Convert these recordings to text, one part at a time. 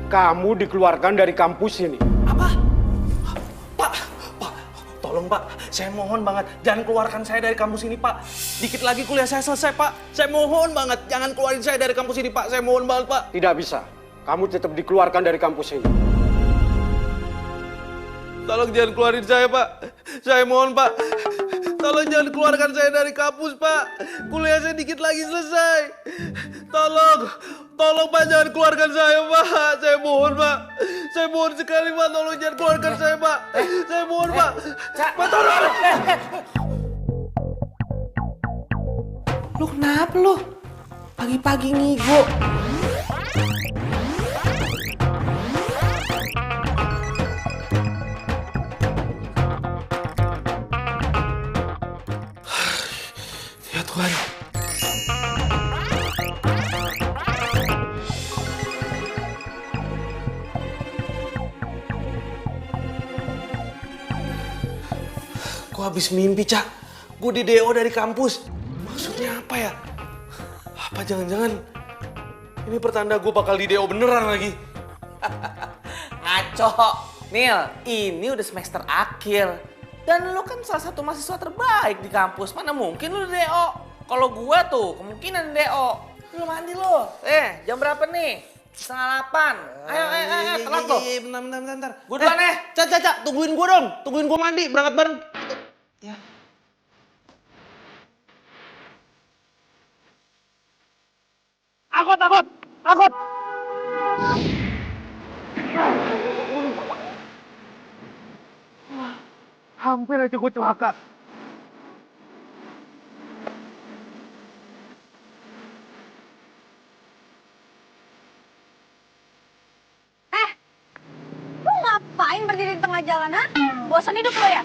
Kamu dikeluarkan dari kampus ini. Apa? Pak, tolong Pak, saya mohon banget jangan keluarkan saya dari kampus ini Pak. Dikit lagi kuliah saya selesai Pak. Saya mohon banget jangan keluarin saya dari kampus ini Pak. Saya mohon banget Pak. Tidak bisa. Kamu tetap dikeluarkan dari kampus ini. Tolong jangan keluarin saya Pak. Saya mohon Pak. Tolong jangan keluarkan saya dari kampus Pak. Kuliah saya dikit lagi selesai. Tolong Pak jangan keluarkan saya Pak. Saya mohon Pak. Saya mohon sekali Pak. Tolong jangan keluarkan saya Pak. Saya mohon Pak. Pak tolong. Lu kenapa lu? Pagi-pagi ngigo. Ya Tuhan. Gue habis mimpi, Cak. Gue di DO dari kampus. Maksudnya apa ya? Apa jangan-jangan ini pertanda gue bakal di DO beneran lagi? Ngaco. Nil, ini udah semester akhir. Dan lu kan salah satu mahasiswa terbaik di kampus. Mana mungkin lu DO? Kalau gua tuh kemungkinan DO. Lu mandi lu. Jam berapa nih? 7:30. Ayo, telat tuh. Bentar. Gua duluan Cak, tungguin gua dong. Tungguin gua mandi, berangkat bareng. Ya. Akut. Hampir aja gue celaka. Lu ngapain berdiri di tengah jalan, ha? Bosan hidup lo ya?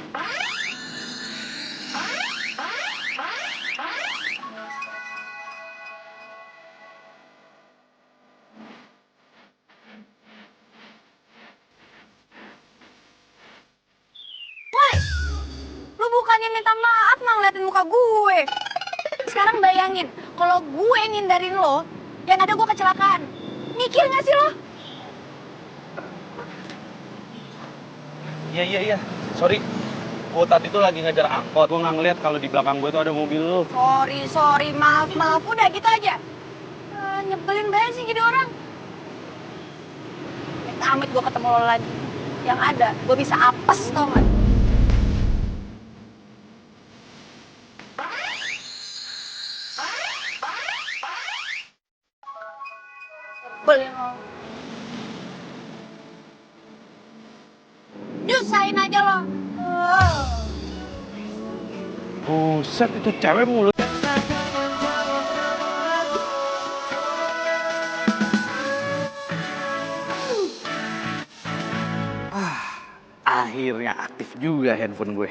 Woi, lu bukannya minta maaf malah ngeliatin muka gue. Sekarang bayangin, kalau gue ngindarin lo, yang ada gue kecelakaan. Mikir gak sih lo? Iya. Sorry. Gue tadi tuh lagi ngejar angkot. Gue nggak ngeliat kalau di belakang gue tuh ada mobil lu. Sorry, maaf. Udah gitu aja. Nyebelin banget sih jadi orang. Amit gue ketemu lo lagi. Yang ada, gue bisa apes tau gak? Nyebelin lo. Nyusahin aja lo. Buset, itu cewek mulu. Akhirnya aktif juga handphone gue.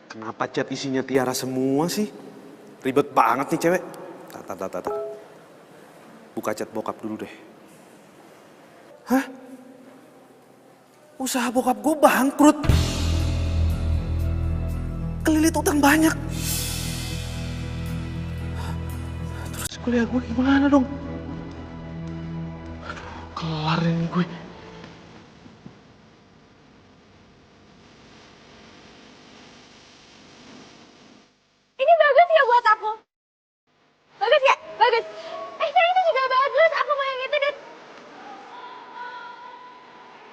Kenapa chat isinya Tiara semua sih? Ribet banget nih cewek. Tar. Buka chat bokap dulu deh. Hah? Usaha bokap gue bangkrut. Kelilit utang banyak. Terus kuliah gue gimana dong? Aduh, kelar ini gue. Ini bagus ya buat aku. Bagus ya? Bagus. Yang itu juga bagus. Aku mau yang itu, Dad.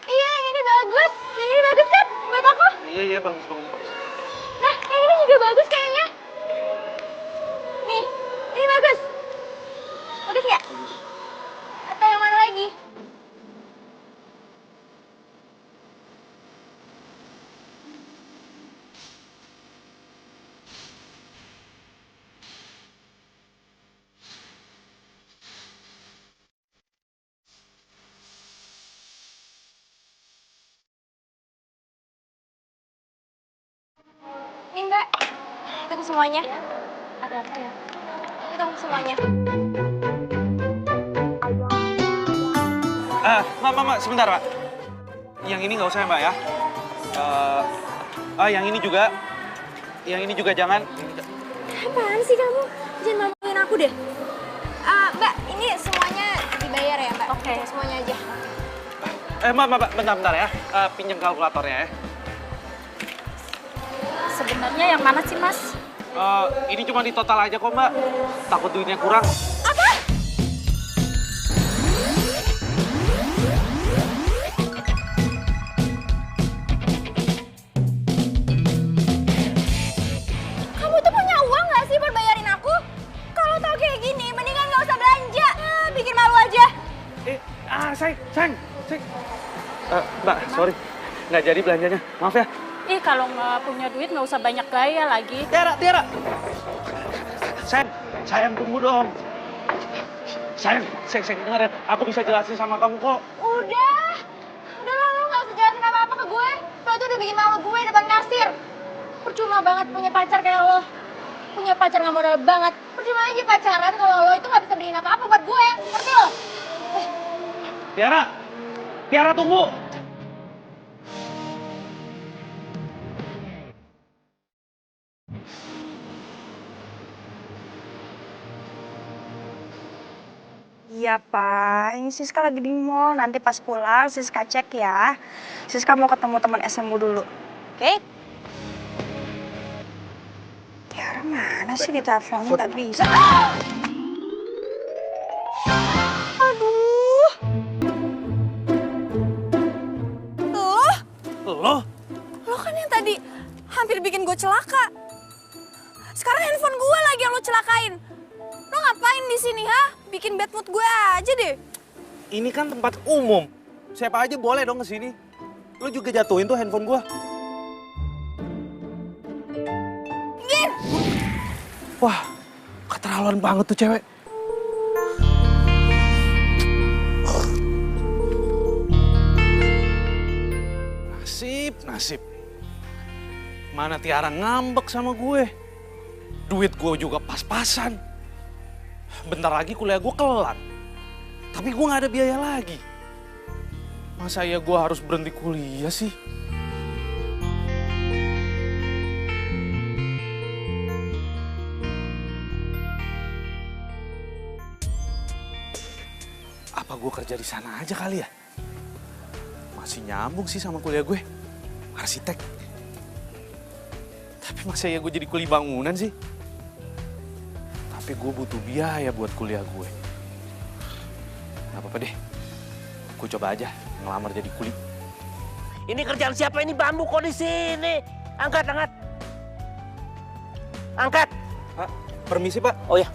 Iya, yang ini bagus. Yang ini bagus kan? Buat aku. Iya, bagus. Nah, yang ini juga bagus kayaknya. Nih, ini bagus. Bagus ya? Atau yang mana lagi? Ini Mbak, itu semuanya. Ada apa ya? Itu semuanya. Mak, sebentar, Pak. Yang ini nggak usah ya, Mbak ya. Yang ini juga. Yang ini juga jangan. Apaan sih kamu? Jangan ngomongin aku deh. Mbak, ini semuanya bayar ya, Mbak? Oke. Semuanya aja. Mbak, bentar ya. Pinjam kalkulatornya ya. Sebenarnya yang mana sih, Mas? Ini cuma di total aja kok, Mbak. Takut duitnya kurang. Apa? Kamu tuh punya uang nggak sih buat bayarin aku? Kalau tau kayak gini, mendingan nggak usah belanja. Bikin malu aja. Sayang. Mbak, sorry. Nggak jadi belanjanya. Maaf ya. Ih, kalau nggak punya duit nggak usah banyak gaya lagi. Tiara. Sayang tunggu dong. Sayang dengar ya. Aku bisa jelasin sama kamu kok. Udah lah, lo nggak usah jelasin apa-apa ke gue. Lo tuh udah bikin malu gue depan kasir. Percuma banget punya pacar kayak lo. Punya pacar nggak modal banget. Percuma aja pacaran kalau lo itu nggak bisa beliin apa-apa buat gue. Ngerti lo? Tiara tunggu. Iya Pak, ini Siska lagi di mall. Nanti pas pulang Siska cek ya. Siska mau ketemu teman SMU dulu. Oke? Tiara mana sih di telepon? Nggak bisa. Aduh. Lo kan yang tadi hampir bikin gue celaka. Sekarang handphone gue lagi yang lo celakain. Lo ngapain di sini, ha? Bikin bad mood gue aja deh. Ini kan tempat umum. Siapa aja boleh dong kesini. Lu juga jatuhin tuh handphone gua. Gin! Wah, keterlaluan banget tuh cewek. Nasib. Mana Tiara ngambek sama gue. Duit gue juga pas-pasan. Bentar lagi kuliah gue kelar. Tapi gue gak ada biaya lagi. Masa ya gue harus berhenti kuliah sih? Apa gue kerja di sana aja kali ya? Masih nyambung sih sama kuliah gue. Arsitek. Tapi masa ya gue jadi kuli bangunan sih? Tapi gue butuh biaya buat kuliah gue. Gak apa-apa deh. Gue coba aja ngelamar jadi kuli. Ini kerjaan siapa ini bambu kok di sini? Angkat. Angkat. Pak, permisi Pak. Oh ya.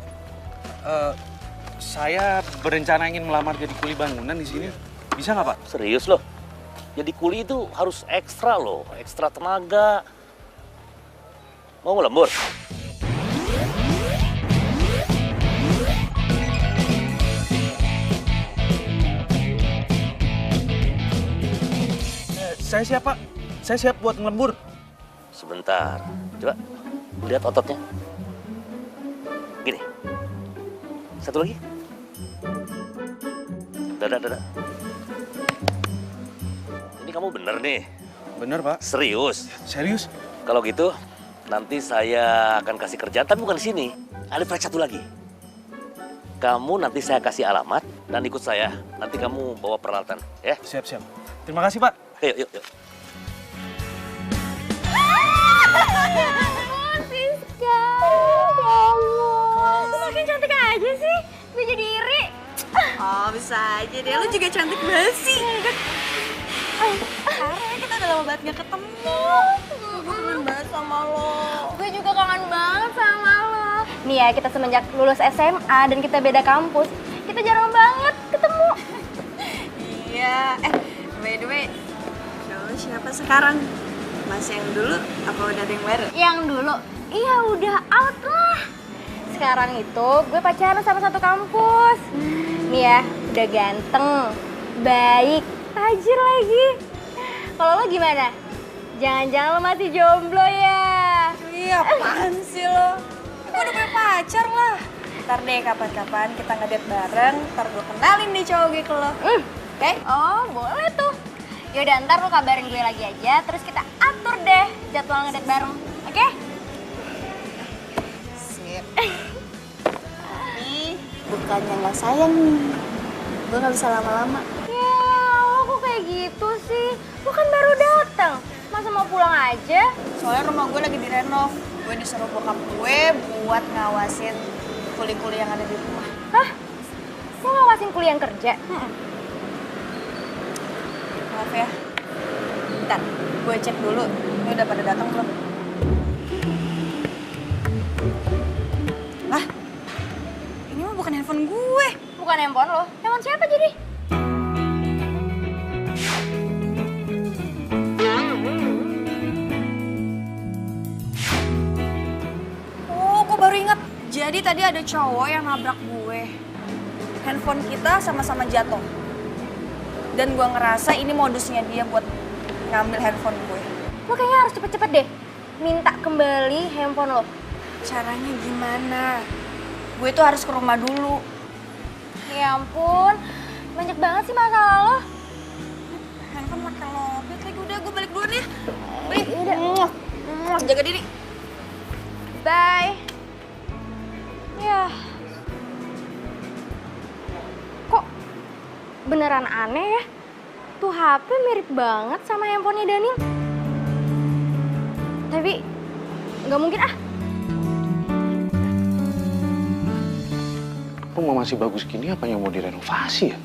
Saya berencana ingin melamar jadi kuli bangunan di sini. Bisa nggak Pak? Serius loh. Jadi kuli itu harus ekstra loh, ekstra tenaga. Mau ngelembur? Saya siap Pak. Saya siap buat ngelembur. Sebentar. Coba lihat ototnya. Gini. Satu lagi. Dada. Ini kamu bener nih. Bener Pak. Serius. Serius? Kalau gitu, nanti saya akan kasih kerjaan, tapi bukan di sini. Ada proyek satu lagi. Kamu nanti saya kasih alamat dan ikut saya. Nanti kamu bawa peralatan, ya? Siap. Terima kasih Pak. Yuk. Siska, ya Allah. Lu makin cantik aja sih. Gue jadi iri. Oh bisa aja deh, lu juga cantik banget sih. Karena kita udah lama banget gak ketemu. Gue kangen banget sama lo. Gue juga kangen banget sama lo. Nih ya, kita semenjak lulus SMA dan kita beda kampus, kita jarang banget ketemu. Iya, by the way, lo siapa sekarang? Masih yang dulu apa udah ada yang baru? Yang dulu, iya udah out lah. Sekarang itu gue pacaran sama satu kampus. Nih ya, udah ganteng, baik, tajir lagi. Kalau lo gimana? Jangan-jangan lo masih jomblo ya? Iya, apaan sih lo? Gue udah punya pacar lah. Ntar deh kapan-kapan kita ngedate bareng, ntar gue kenalin deh cowok gue ke lo. Oke? Oh, boleh tuh. Yaudah, ntar lo kabarin gue lagi aja, terus kita atur deh jadwal ngedate bareng. Oke? Sip. Tapi bukannya nggak sayang nih. Gue gak bisa lama-lama. Ya, lo kok kayak gitu sih? Lo kan baru datang. Masa mau pulang aja? Soalnya rumah gue lagi direnov. Gue disuruh bokap gue buat ngawasin kuli-kuli yang ada di rumah. Hah? Lo ngawasin kuliah yang kerja? Maaf ya. Bentar, gue cek dulu. Ini udah pada datang belum? Lah, ini mah bukan handphone gue. Bukan handphone lo. Handphone siapa jadi? Oh, gue baru ingat. Jadi tadi ada cowok yang nabrak gue. Handphone kita sama-sama jatuh. Dan gue ngerasa ini modusnya dia buat ngambil handphone gue. Lo kayaknya harus cepet-cepet deh minta kembali handphone lo. Caranya gimana? Gue tuh harus ke rumah dulu. Ya ampun, banyak banget sih masalah lo. Handphone makin lobet lagi. Udah, gue balik duluan ya. Udah. Jaga diri. Bye. Ya. Kok beneran aneh ya? Tuh HP mirip banget sama handphonenya Daniel. Tapi nggak mungkin ah. Rumah masih bagus gini, apanya mau direnovasi ya?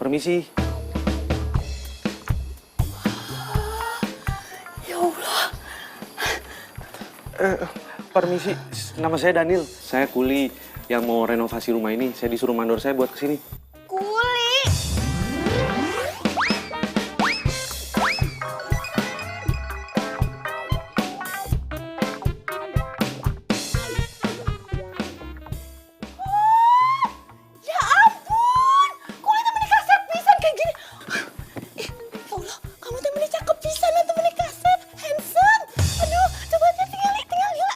Permisi. Ya Allah. Permisi, nama saya Daniel. Saya kuli yang mau renovasi rumah ini. Saya disuruh mandor saya buat kesini. Kuli. Ya ampun. Kuli temen kasep pisan kayak gini. Ih, ya Allah, kamu temen cakep pisan ya temen kasep. Handsome. Aduh, coba aja tinggal gila.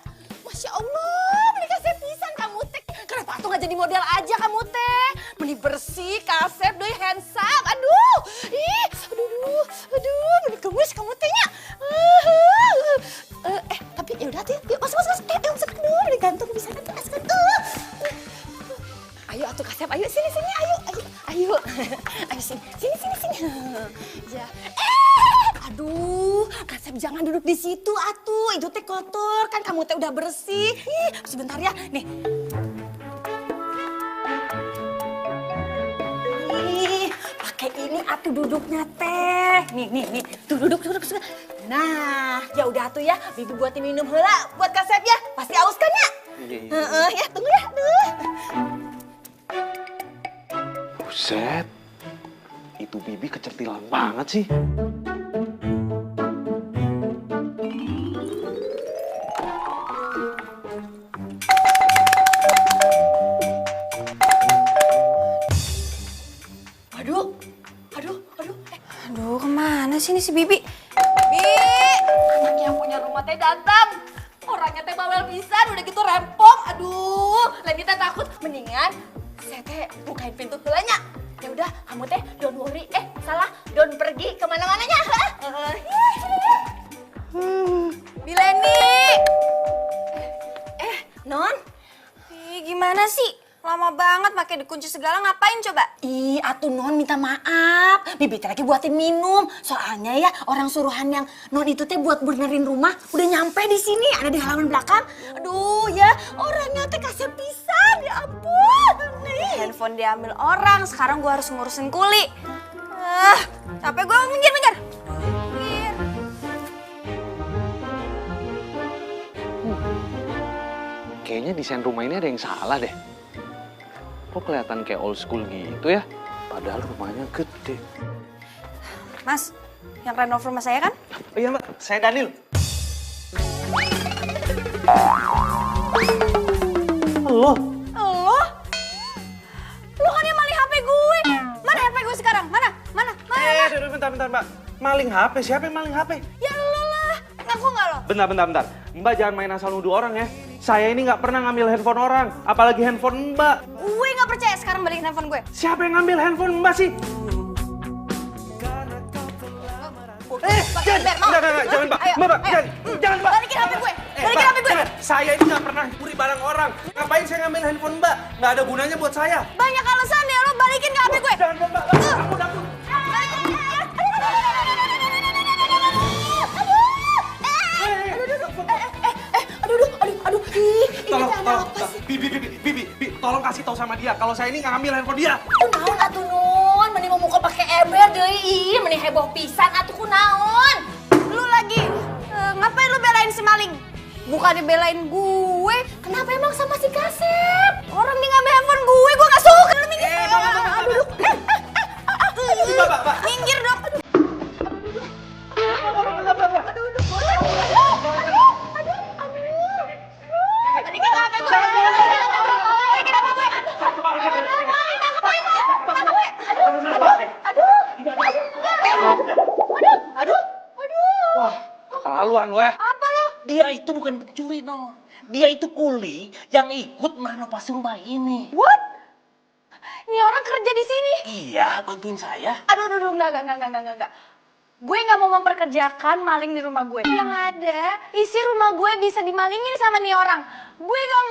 Masya Allah, meni kasep pisan kamu teh. Kenapa tuh gak jadi model aja kamu teh? Meni bersih, kasep, doi handsome. Aduh, ih, aduh, meni gemes kamu tehnya. Tapi yaudah tuh, yuk masuk. Masuk dulu, meni gantung bisa nanti masuk. Ayo atuh kasep, ayo sini, ayo. Ayo sini. Ya. Aduh, kasep jangan duduk di situ atuh. Itu teh kotor, kan kamu teh udah bersih. Ih, sebentar ya. Nih. Ih, pakai ini atuh duduknya teh. Nih. Tuh duduk. Nah, ya udah atuh ya. Bibi buatin minum heula buat kasep ya. Pasti aus kan ya? Heeh, ya tunggu ya. Aduh. Buset, itu Bibi kecerdilan banget sih. Aduh, kemana sih ini si Bibi? Bibi, anak yang punya rumah teh datang. Orangnya teh bawel pisan, udah gitu rempong. Aduh, Leni teh takut. Mendingan saya teh bukain pintu heulanya. Ya udah, kamu teh don't worry. Don't pergi kemana-mananya. Bi Leni. Non. Ih, gimana sih? Lama banget pakai dikunci segala, ngapain coba? Ih, atuh Non minta maaf. Bibi teh lagi buatin minum. Soalnya ya orang suruhan yang Non itu teh buat benerin rumah udah nyampe di sini, ada di halaman belakang. Aduh ya, orangnya teh kasih pisan, ya ampun. Nih. Handphone diambil orang, sekarang gua harus ngurusin kuli. Capek gua minggir. Kayaknya desain rumah ini ada yang salah deh. Kok kelihatan kayak old school gitu ya? Padahal rumahnya gede. Mas, yang renov rumah saya kan? Oh iya Mbak, saya Daniel. Lo? Lo kan yang maling HP gue. Mana HP gue sekarang? Mana? Bentar Mbak. Maling HP? Siapa yang maling HP? Ya lo lah. Ngaku nggak lo? Bentar. Mbak jangan main asal nuduh orang ya. Saya ini nggak pernah ngambil handphone orang, apalagi handphone Mbak. Gue nggak percaya, sekarang balikin handphone gue. Siapa yang ngambil handphone Mbak sih? Gue Enggak, jangan Mbak. Ayo, Mbak, ayo. jangan Mbak. Balikin HP gue. Balikin Mbak, HP gue. jangan. Saya ini nggak pernah curi barang orang. Ngapain saya ngambil handphone Mbak? Nggak ada gunanya buat saya. Banyak alasan ya, lo balikin ke HP gue. Jangan Mbak. Ampun. Aduh, ih, ini Tolong, cara apa sih? Bibi, tolong kasih tahu sama dia kalau saya ini nggak ngambil handphone dia. Kunaon atuh Nun, mending mau muka pakai ember deui, ih, mending heboh pisan atuh kunaon. Lu lagi ngapain lu belain si maling? Bukan dibelain gue. Kenapa emang sama si Kasep? Orang dia ngambil handphone gue gak suka. Lu minggir. Aduh. Mbak. Minggir dong. Balikin HP gue. Balikin HP gue. Keterlaluan lo ya. Dia itu bukan pencuri, no. Dia itu kuli yang ikut merenovasi rumah ini. What? Ini orang kerja di sini? Iya, bantuin saya. Aduh, enggak. Gue nggak mau memperkerjakan maling di rumah gue. Yang ada, isi rumah gue bisa dimalingin sama nih orang. Gue nggak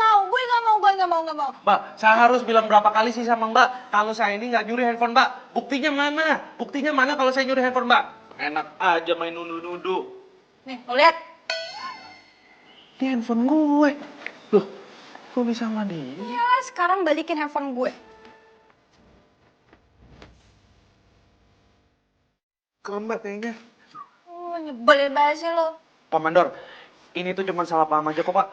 mau. Mbak, saya harus bilang berapa kali sih sama Mbak kalau saya ini nggak nyuri handphone Mbak. Buktinya mana kalau saya nyuri handphone Mbak? Enak aja main nuduh-nuduh. Nih, lo lihat. Ini handphone gue. Loh, kok bisa sama dia? Ya, sekarang balikin handphone gue. Kelembat kayaknya. Nyebelin banget sih lo. Pak Mandor, ini tuh cuma salah paham aja kok Pak.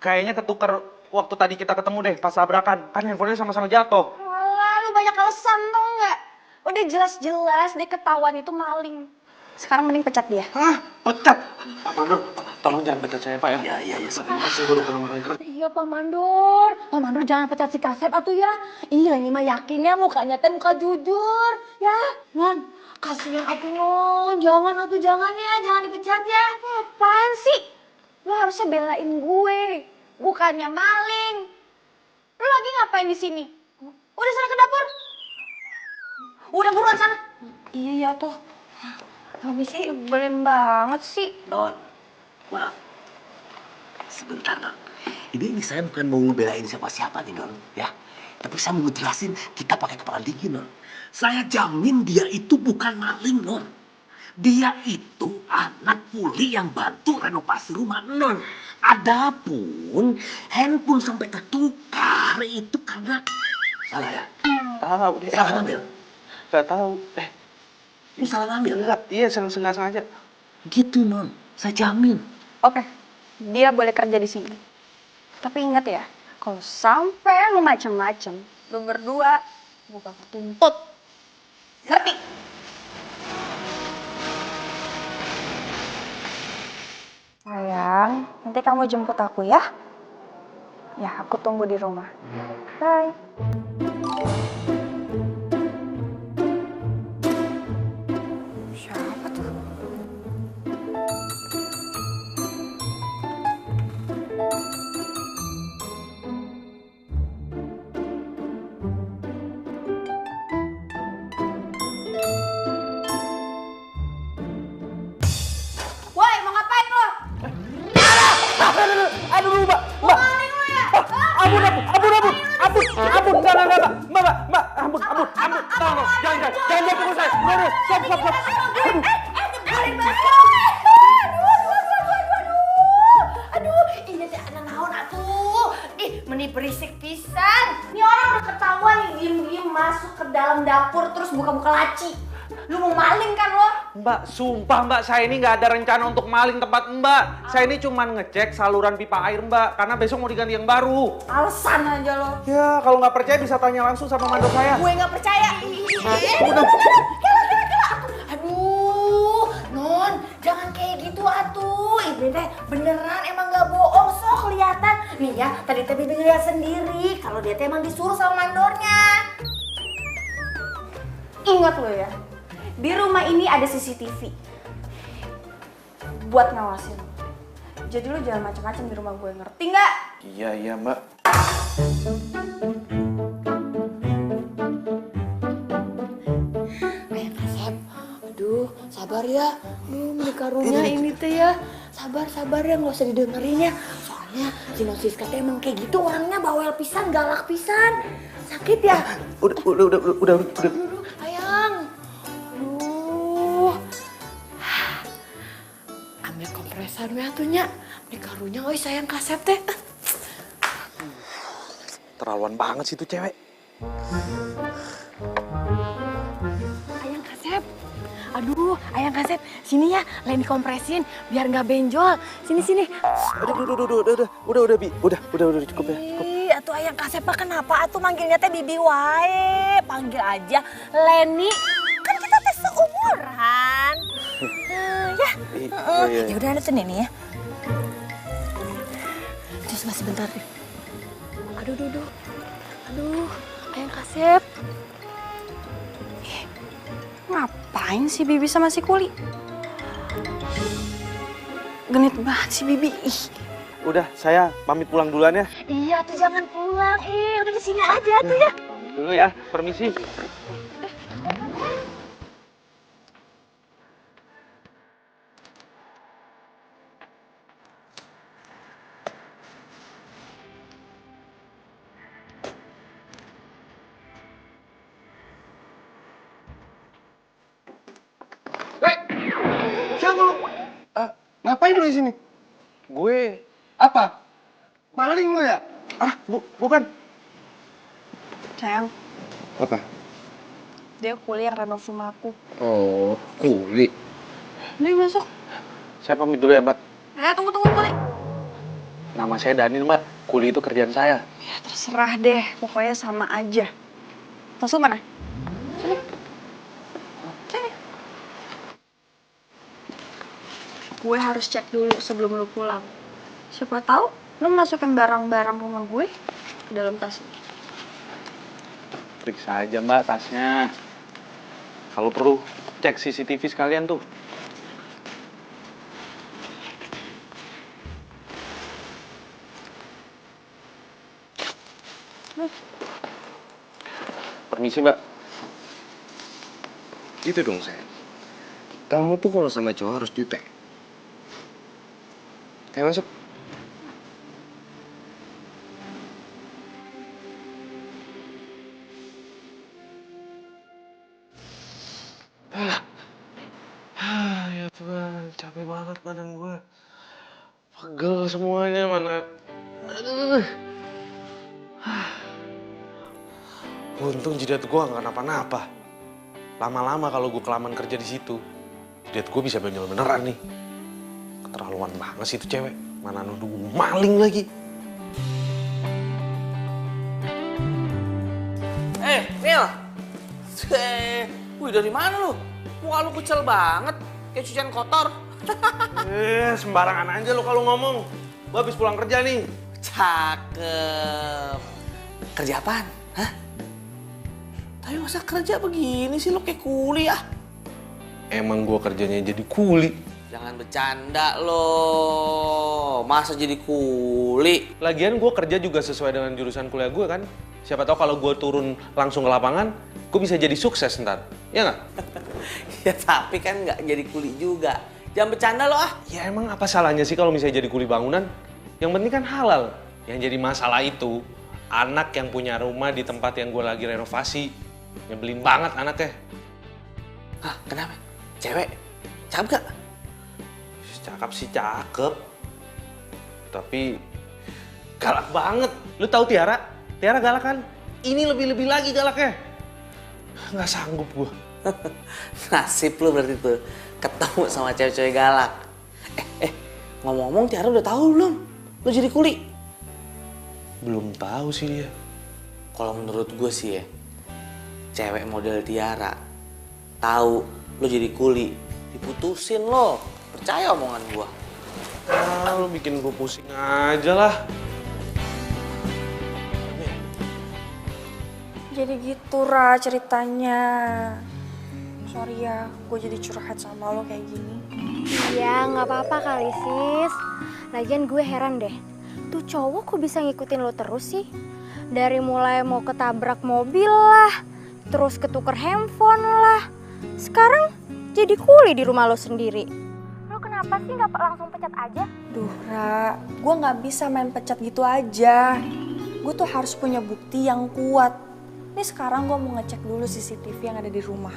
Kayaknya ketukar waktu tadi kita ketemu deh pas tabrakan. Kan handphonenya sama-sama jatuh. Alah, lu banyak alasan tau nggak? Udah jelas-jelas dia ketahuan itu maling. Sekarang mending pecat dia. Hah? Pecat? Pak Mandor, tolong jangan pecat saya Pak ya. Iya. Iya Pak Mandor. Pak Mandor jangan pecat si Kasep atuh ya. Iya ini mah yakinnya mukanya teh muka jujur. Ya, Nan. Kasihan aku Non. Jangan ya. Jangan dipecat ya. Apaan sih? Lo harusnya belain gue. Bukannya maling. Lo lagi ngapain di sini? Udah sana ke dapur. Udah buruan sana. Iya tuh. Habis sih nyebelin banget sih. Non, maaf. Sebentar, Non. Ini saya bukan mau belain siapa-siapa nih, Non. Ya. Tapi saya mau jelasin, kita pakai kepala dingin, Non. Saya jamin dia itu bukan maling, Non. Dia itu anak kuli yang bantu renovasi rumah, Non. Adapun handphone sampai tertukar itu karena salah ya? Tahu deh. Salah ngambil? Gak tahu. Ini salah ngambil? Enggak. Iya, sengaja. Gitu, Non. Saya jamin. Oke, dia boleh kerja di sini. Tapi ingat ya, kalau sampai lu macem-macem, lu berdua bukan ketuntut. Ngerti? Sayang, nanti kamu jemput aku ya. Ya, aku tunggu di rumah. Bye. Siapa tuh? Woi, mau ngapain lo? Aduh, Mbak. Maling lo ya? Ampun. Enggak. Mbak. Ampun. Tolong. Jangan pukul saya. Udah. Stop. Nyebelin banget. Aduh, ini teh anak naon atuh. Ih, meni berisik pisan. Ini orang udah ketahuan nih diem-diem masuk ke dalam dapur terus buka-buka laci. Lu mau maling kan lo? Mbak, sumpah Mbak, saya ini nggak ada rencana untuk maling tempat Mbak. Saya ini cuma ngecek saluran pipa air Mbak, karena besok mau diganti yang baru. Alasan aja lo. Ya, kalau nggak percaya bisa tanya langsung sama mandor saya. Gue nggak percaya. Kela. Aduh, Non, jangan kayak gitu atuh. Ini teh beneran emang nggak bohong, so kelihatan. Nih ya, tadi teh Bibi lihat sendiri kalau dia teh emang disuruh sama mandornya. Ingat lo ya, di rumah ini ada CCTV buat ngawasin. Jadi lo jangan macam-macam di rumah gue, ngerti nggak? Iya Mbak. Kasep, aduh sabar sabar ya. Ini karunya ini teh ya. Sabar ya, nggak usah didengerin ya. Soalnya si Nosiska teh emang kayak gitu orangnya, bawel pisan, galak pisan. Sakit ya? Udah. Aduh, sayang. Aduh. Ambil kompresan we atunya. Ini karunya euy sayang kasep teh. Terlaluan banget sih tuh cewek. Ayang kasep. Aduh, ayang kasep. Sini ya, lain dikompresin biar nggak benjol. Sini. Udah, Bi. Udah cukup ya. Cukup. Ih, atuh ayang kasep mah kenapa atuh manggilnya teh Bibi wae? Panggil aja Leni. Kan kita teh seumuran. Ya. Iya. Ya udah, ada nih ya. Terus masih bentar deh. Aduh, ayang kasep. Ngapain sih Bibi sama si Kuli? Genit banget si Bibi. Ih. Udah, saya pamit pulang duluan ya. Iya tuh jangan pulang. Udah di sini aja tuh ya. Dulu ya, permisi. Siapa lu? Ngapain lu di sini? Gue Apa? Maling lu ya? bukan. Sayang, Apa? dia Kuli yang renov rumah aku. Oh, Kuli. Nih masuk. Saya pamit dulu ya, Mbak. Tunggu Kuli. Nama saya Daniel, Mbak. Kuli itu kerjaan saya. Ya terserah deh, pokoknya sama aja. Tas lu mana? Sini. Gue harus cek dulu sebelum lu pulang. Siapa tahu lu masukin barang-barang rumah gue ke dalam tas lu. Periksa aja, Mbak, tasnya. Kalau perlu, cek CCTV sekalian tuh. Permisi, Mbak. Gitu dong, sayang. Kamu tuh kalau sama cowok harus jutek. Ayo masuk. Ya Tuhan, capek banget badan gue. Pegel semuanya, mana. Untung jidat gue nggak napa-napa. Lama-lama kalau gue kelamaan kerja di situ, jidat gue bisa benjol beneran nih. Keterlaluan banget sih itu cewek. Mana nuduh gue maling lagi. Nil. Wih, dari mana lu? Muka lu kucel banget, kayak cucian kotor. Sembarangan aja lo kalau ngomong. Gue habis pulang kerja nih. Cakep. Kerja apaan? Hah? Tapi masa kerja begini sih lo kayak kuli ya? Emang gue kerjanya jadi kuli. Jangan bercanda lo. Masa jadi kuli? Lagian gue kerja juga sesuai dengan jurusan kuliah gue kan. Siapa tahu kalau gue turun langsung ke lapangan, gue bisa jadi sukses ntar. Ya nggak? Ya tapi kan nggak jadi kuli juga. Jangan bercanda lo ah. Ya emang apa salahnya sih kalau misalnya jadi kuli bangunan? Yang penting kan halal. Yang jadi masalah itu, anak yang punya rumah di tempat yang gue lagi renovasi. Nyebelin banget anaknya. Hah, kenapa? Cewek? Cakep gak? Cakep sih cakep. Tapi galak banget. Lu tahu Tiara? Tiara galak kan? Ini lebih-lebih lagi galaknya. Nggak sanggup gue. Nasib lu berarti tuh ketemu sama cewek-cewek galak. Ngomong-ngomong Tiara udah tahu belum? Lu jadi kuli? Belum tahu sih dia. Kalau menurut gue sih ya, cewek model Tiara tahu lu jadi kuli, diputusin lo. Percaya omongan gue. Lu bikin gue pusing aja lah. Jadi gitu Ra ceritanya. Sorry ya, gue jadi curhat sama lo kayak gini. Iya, nggak apa-apa kali sis. Lagian gue heran deh, tuh cowok kok bisa ngikutin lo terus sih? Dari mulai mau ketabrak mobil lah, terus ketuker handphone lah. Sekarang jadi kuli di rumah lo sendiri. Lo kenapa sih nggak langsung pecat aja? Duh, Ra, gue nggak bisa main pecat gitu aja. Gue tuh harus punya bukti yang kuat. Nih sekarang gue mau ngecek dulu CCTV yang ada di rumah.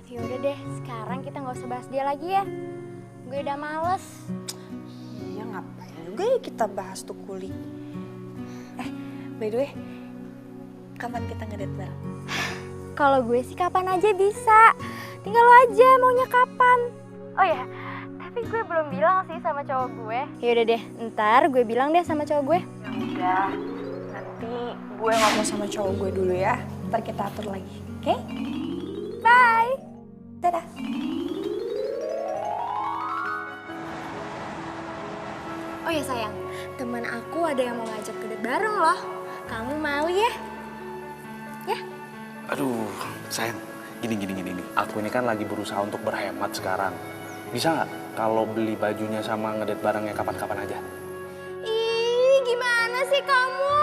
Ya udah deh, sekarang kita nggak usah bahas dia lagi ya. Gue udah males. Iya, ngapain juga ya kita bahas tuh kuli. By the way, kapan kita ngedate bareng? Kalau gue sih kapan aja bisa. Tinggal lo aja maunya kapan. Oh ya, tapi gue belum bilang sih sama cowok gue. Ya udah deh, ntar gue bilang deh sama cowok gue. Ya udah, nanti gue ngomong sama cowok gue dulu ya. Ntar kita atur lagi, oke? Bye. Dadah. Oh ya sayang, teman aku ada yang mau ngajak ke date bareng loh. Kamu mau ya? Ya? Aduh, sayang. Gini. Aku ini kan lagi berusaha untuk berhemat sekarang. Bisa nggak kalau beli bajunya sama ngedate barengnya kapan-kapan aja? Ih, gimana sih kamu?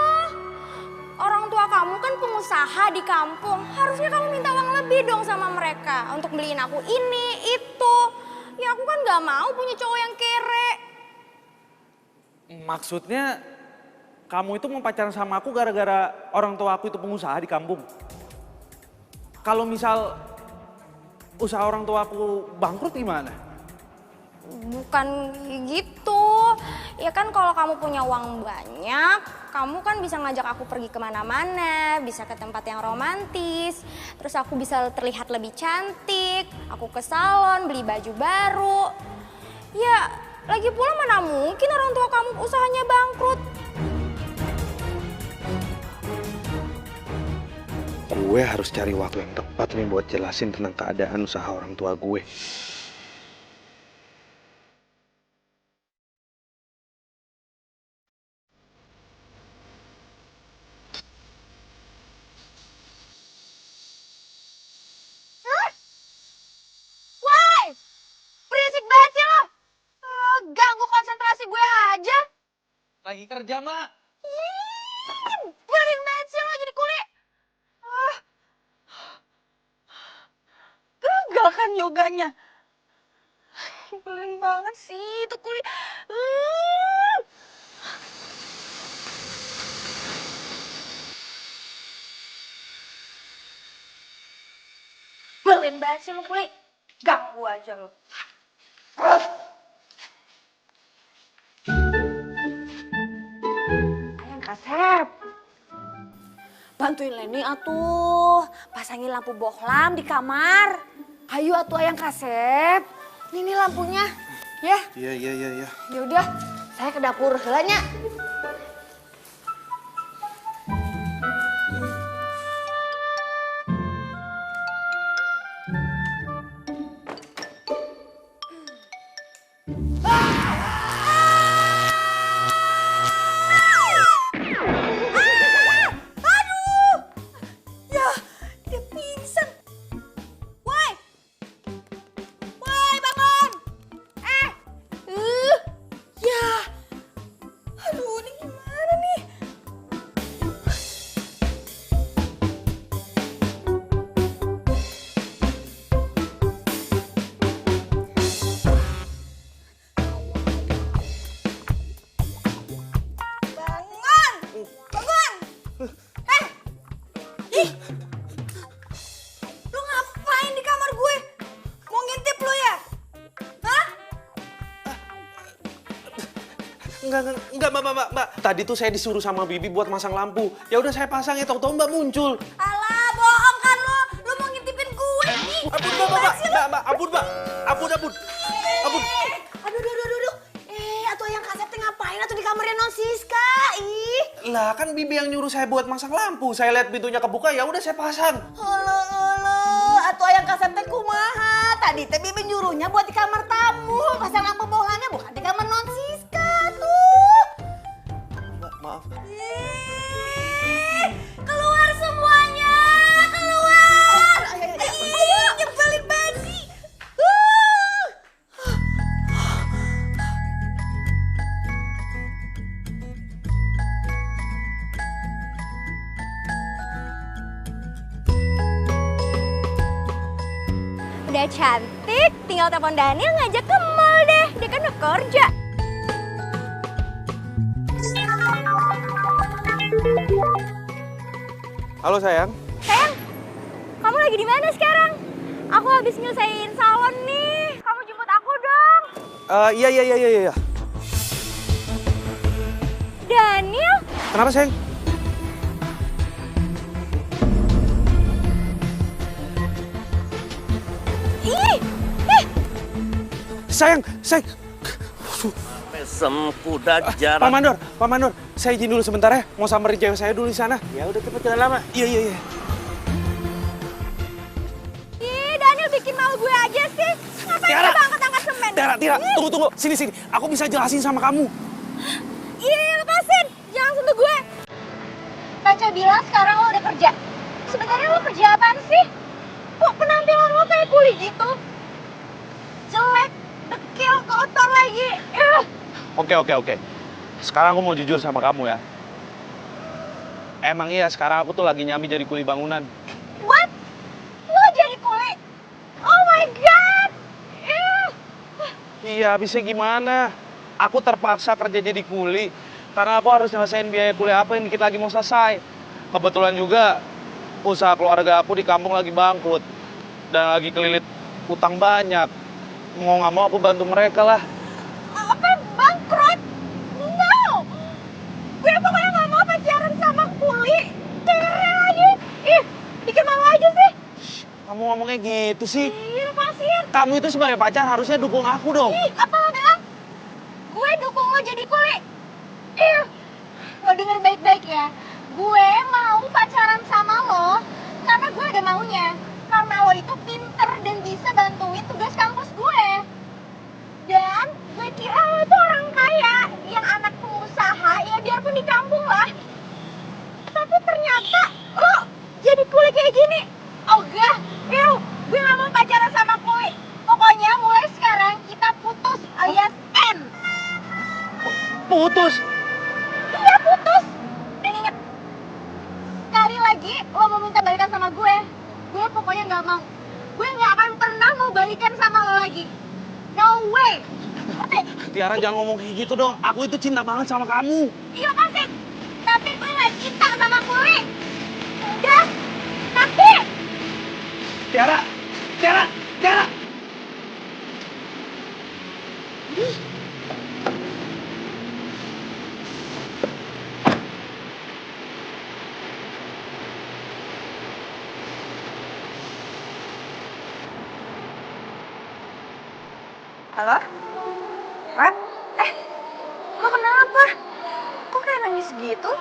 Orang tua kamu kan pengusaha di kampung. Harusnya kamu minta uang lebih dong sama mereka untuk beliin aku ini, itu. Ya aku kan nggak mau punya cowok yang kere. Maksudnya kamu itu mau pacaran sama aku gara-gara orang tua aku itu pengusaha di kampung? Kalau misal usaha orang tua aku bangkrut gimana? Bukan gitu. Ya kan kalau kamu punya uang banyak, kamu kan bisa ngajak aku pergi kemana-mana, bisa ke tempat yang romantis. Terus aku bisa terlihat lebih cantik, aku ke salon, beli baju baru. Ya, lagi pula mana mungkin orang tua kamu usahanya bangkrut. Gue harus cari waktu yang tepat nih buat jelasin tentang keadaan usaha orang tua gue. Woi, berisik banget sih lo. Ganggu konsentrasi gue aja. Lagi kerja, Mak. Berisik banget sih lo jadi kuli. Gagal kan yoganya. Nyebelin banget sih itu kuli. Nyebelin banget sih lo kuli. Ganggu aja lo. Ayang Kasep. Bantuin Leni atuh. Pasangin lampu bohlam di kamar. Ayo atuh Ayang Kasep. Ini lampunya. Ya. Iya. Ya udah, saya ke dapur heulanya. Lu ngapain di kamar gue? Mau ngintip lu ya? Hah? Enggak, Mbak. Tadi tuh saya disuruh sama Bibi buat masang lampu. Ya udah saya pasang ya, tahu-tahu Mbak muncul. Alah, bohong kan lu. Lu mau ngintipin gue nih. Ampun, Mbak. Ampun. Aduh. Atuh yang Kasep teh ngapain atuh di kamarnya non Siska? Ih. Lah kan Bibi yang nyuruh saya buat masang lampu. Saya lihat pintunya kebuka, ya udah saya pasang. Halo, atuh yang Kasep teh kumaha? Tadi teh Bibi nyuruhnya buat di kamar tamu, pasang lampu bohlamnya bukan di kamar non Siska tuh. Mbak, maaf. Ih, keluar semuanya, keluar. Ayo, nyebelin banget sih. Udah cantik, tinggal telepon Daniel ngajak ke mall deh. Dia kan udah kerja. Halo sayang. Sayang, kamu lagi di mana sekarang? Aku habis nyelesain salon nih. Kamu jemput aku dong. Iya. Daniel, Kenapa sayang? ih, Sayang. Mesem kuda jarak. Pak Mandor, saya izin dulu sebentar ya. Mau samperin cewek saya dulu di sana. Ya udah cepet jangan lama. Iya. ih, Daniel bikin malu gue aja sih. Ngapain Tiara. coba angkat-angkat semen? Tiara, tunggu. Sini. Aku bisa jelasin sama kamu. Iya, lepasin. Jangan sentuh gue. Pacar bilang sekarang lo udah kerja. Sebenarnya lo kerja apaan sih? Kok penampilan lo kayak kuli gitu? Jelek, dekil, kotor lagi. Oke. Sekarang aku mau jujur sama kamu ya. Emang iya, sekarang aku tuh lagi nyambi jadi kuli bangunan. What? Lo jadi kuli? Oh my God! Iya, bisa gimana? Aku terpaksa kerja jadi kuli. Karena aku harus nyelesain biaya kuliah apa yang dikit lagi mau selesai. Kebetulan juga usaha keluarga aku di kampung lagi bangkrut. Dan lagi kelilit utang banyak. Mau nggak mau aku bantu mereka lah. Apa bangkrut? No! Gue pokoknya gak mau pacaran sama kuli. Kere lagi. Ih, bikin malu aja sih. Kamu ngomongnya gitu sih. Iya, lepasin. Kamu itu sebagai pacar harusnya dukung aku dong. Ih, apa lo bilang? Gue dukung lo jadi kuli. Ih, lo denger baik-baik ya. Gue mau pacaran sama lo karena gue ada maunya. Karena lo itu pinter dan bisa bantuin tugas kampus gue. Dan gue kira lo tuh orang kaya yang anak pengusaha, ya biarpun di kampung lah. Tapi ternyata lo jadi kuli kayak gini. Ogah, gue gak mau pacaran sama kuli. Pokoknya mulai sekarang kita putus alias N. Putus. Iya putus. Dan inget, sekali lagi lo mau minta balikan sama gue pokoknya gak mau. Gue gak akan pernah mau balikan sama lo lagi. No way. Oke, Tiara jangan ngomong kayak gitu dong. Aku itu cinta banget sama kamu. iya pasti. Tapi gue gak cinta sama kuli. Udah, tapi Tiara. Halo? Rat? Lo kenapa? Kok kayak nangis gitu?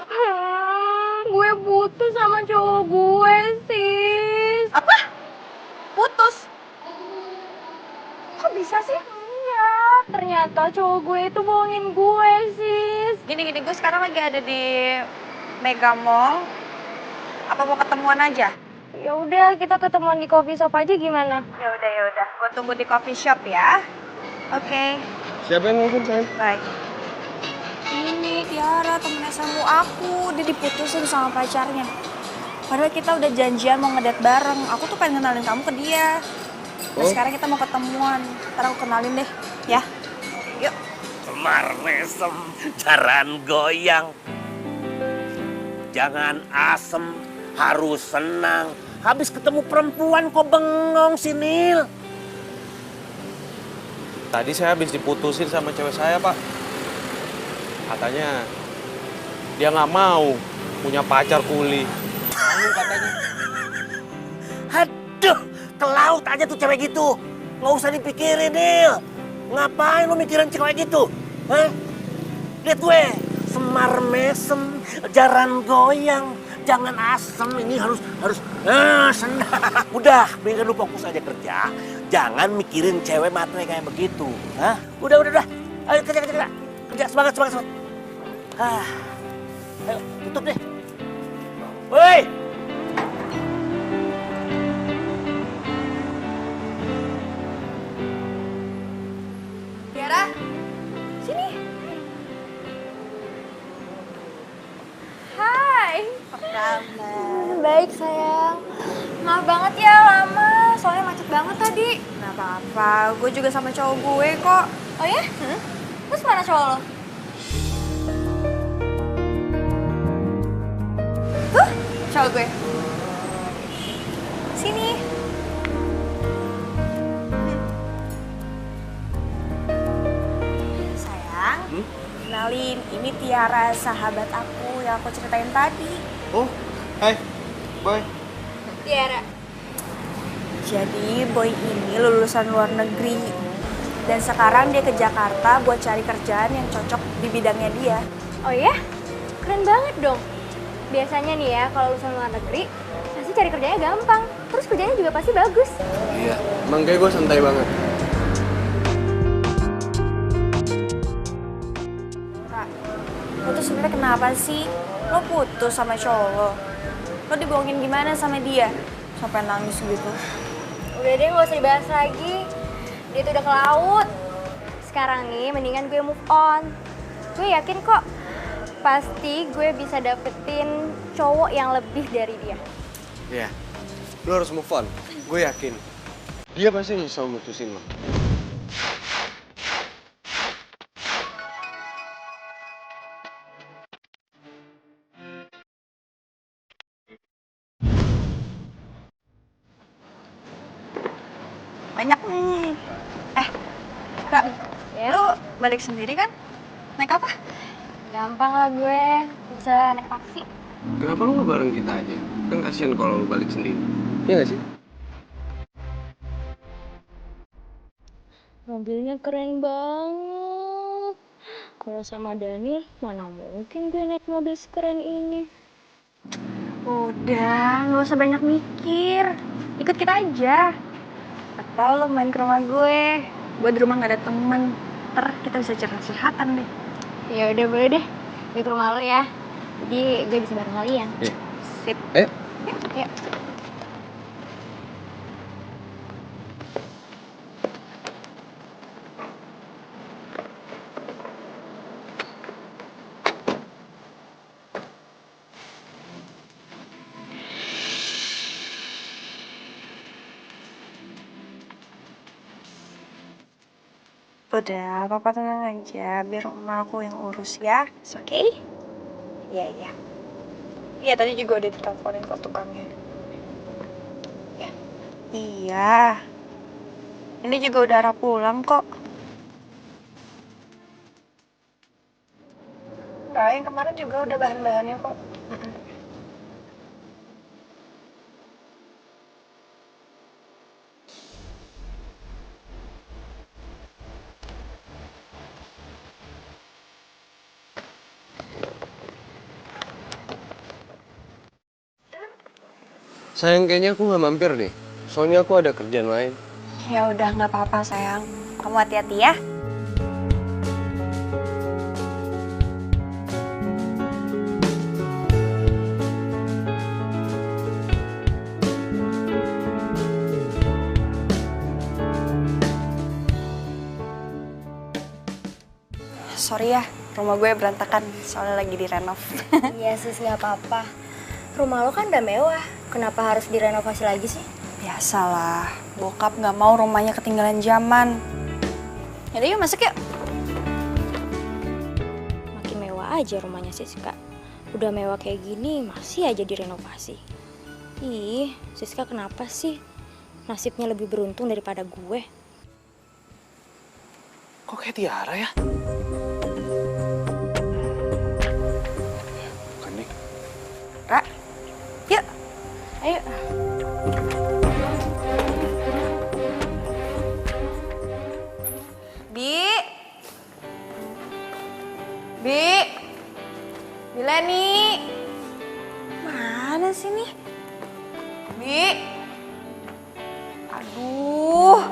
gue putus sama cowok gue, sis. Apa? Putus? Kok bisa sih? Iya, ternyata cowok gue itu bohongin gue, sis. Gini, gue sekarang lagi ada di Mega Mall. Apa mau ketemuan aja? Ya udah, kita ketemuan di coffee shop aja gimana? Ya udah. Gue tunggu di coffee shop ya. Oke. Siapa yang ngomong sayang? Bye. Ini Tiara, temen SMU aku. Dia diputusin sama pacarnya. Padahal kita udah janjian mau ngedate bareng. Aku tuh pengen kenalin kamu ke dia. Nah, sekarang kita mau ketemuan. Ntar aku kenalin deh, ya. Yuk. Semar mesem, jaran goyang. Jangan asem, harus senang. Habis ketemu perempuan kok bengong si Nil. Tadi saya habis diputusin sama cewek saya, Pak. Katanya dia nggak mau punya pacar kuli. Malu katanya. Aduh, ke laut aja tuh cewek gitu. Nggak usah dipikirin, Nil. Ngapain lu mikirin cewek gitu? Hah? Lihat gue, semar mesem, jaran goyang. Jangan asem, ini harus senang. Udah, biar lu fokus aja kerja. Jangan mikirin cewek matre kayak begitu. Hah? Udah. Ayo kerja. Kerja, semangat. Ayo, tutup deh. Woi! Tiara, sini. Hai. Apa kabar? Baik, sayang. Maaf banget ya lama. soalnya macet banget tadi. Nggak apa-apa, gue juga sama cowok gue kok. Oh ya? Terus mana cowok lo? Tuh, cowok gue. Sini. Sayang, kenalin, ini Tiara, sahabat aku yang aku ceritain tadi. Oh, hai, boy. Tiara. Jadi Boy ini lulusan luar negeri. Dan sekarang dia ke Jakarta buat cari kerjaan yang cocok di bidangnya dia. Oh ya? Keren banget dong. Biasanya nih ya, kalau lulusan luar negeri, pasti cari kerjanya gampang. Terus kerjanya juga pasti bagus. Iya, emang kayak gue santai banget. Kak, lo tuh sebenarnya kenapa sih? Lo putus sama cowok lo? Lo dibohongin gimana sama dia? Sampai nangis gitu. Udah deh, nggak usah dibahas lagi. Dia tuh udah ke laut. Sekarang nih, mendingan gue move on. Gue yakin kok, pasti gue bisa dapetin cowok yang lebih dari dia. Iya, lo harus move on. Gue yakin. Dia pasti nyesel mutusin lo. Banyak nih. Kak, Ya, lo balik sendiri kan? Naik apa? gampang lah gue. Bisa naik taksi. Kenapa lo gak bareng kita aja? Kan kasihan kalau lo balik sendiri. Iya gak sih? Mobilnya keren banget. Kalau sama Daniel, mana mungkin gue naik mobil sekeren ini. Udah, nggak usah banyak mikir. Ikut kita aja. Atau lo main ke rumah gue. Gue di rumah nggak ada temen. Ntar kita bisa curhat-curhatan deh. Ya udah, boleh deh. Gue ke rumah lo ya. Jadi gue bisa bareng kalian. Iya. Sip. Ayo. Yuk. Udah, papa tenang aja. Biar oma aku yang urus ya. It's okay? Iya, iya. Iya, tadi juga udah diteleponin kok tukangnya. Ya. Iya. Ini juga udah arah pulang kok. Nah, yang kemarin juga udah bahan-bahannya kok. Sayang, kayaknya aku gak mampir deh. Soalnya aku ada kerjaan lain. Ya udah, nggak apa-apa sayang. Kamu hati-hati ya. Sorry ya, rumah gue berantakan soalnya lagi direnov. Iya sis, nggak apa-apa. Rumah lo kan udah mewah. Kenapa harus direnovasi lagi sih? Biasalah, bokap nggak mau rumahnya ketinggalan zaman. Yaudah yuk masuk yuk. Makin mewah aja rumahnya Siska. Udah mewah kayak gini, masih aja direnovasi. Ih, Siska kenapa sih? Nasibnya lebih beruntung daripada gue. Kok kayak Tiara ya? Bukan nih. Ra, yuk. Ayo. Bi Leni. Mana sih nih? Bi. Aduh.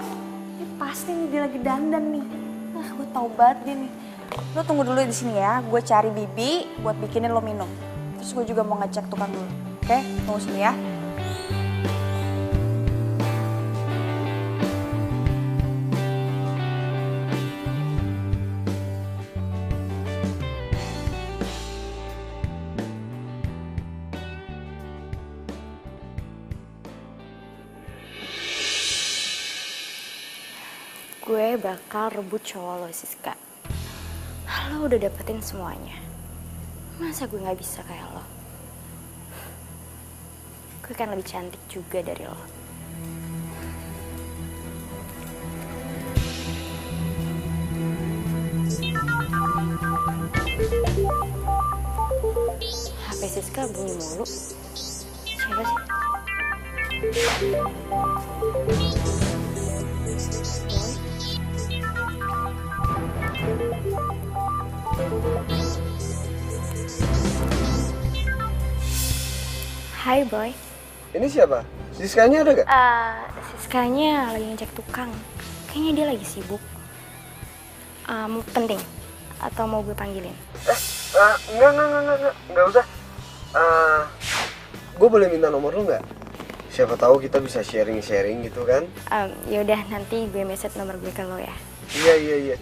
Ini pasti nih dia lagi dandan nih. Nah, gue tau banget dia nih. Lo tunggu dulu di sini ya. Gue cari Bibi buat bikinin lo minum. Terus gue juga mau ngecek tukang dulu. Oke? Tunggu sini ya. bakal rebut cowok lo, Siska. Lo udah dapetin semuanya. Masa gue gak bisa kayak lo? Gue kan lebih cantik juga dari lo. HP Siska bunyi mulu. Siapa sih? Hai Boy. Ini siapa? Siskanya ada gak? Siskanya lagi ngecek tukang. Kayaknya dia lagi sibuk. Penting? Atau mau gue panggilin? Enggak usah. Gue boleh minta nomor lu nggak? Siapa tahu kita bisa sharing gitu kan? Yaudah, nanti gue message nomor gue ke lo ya. Iya.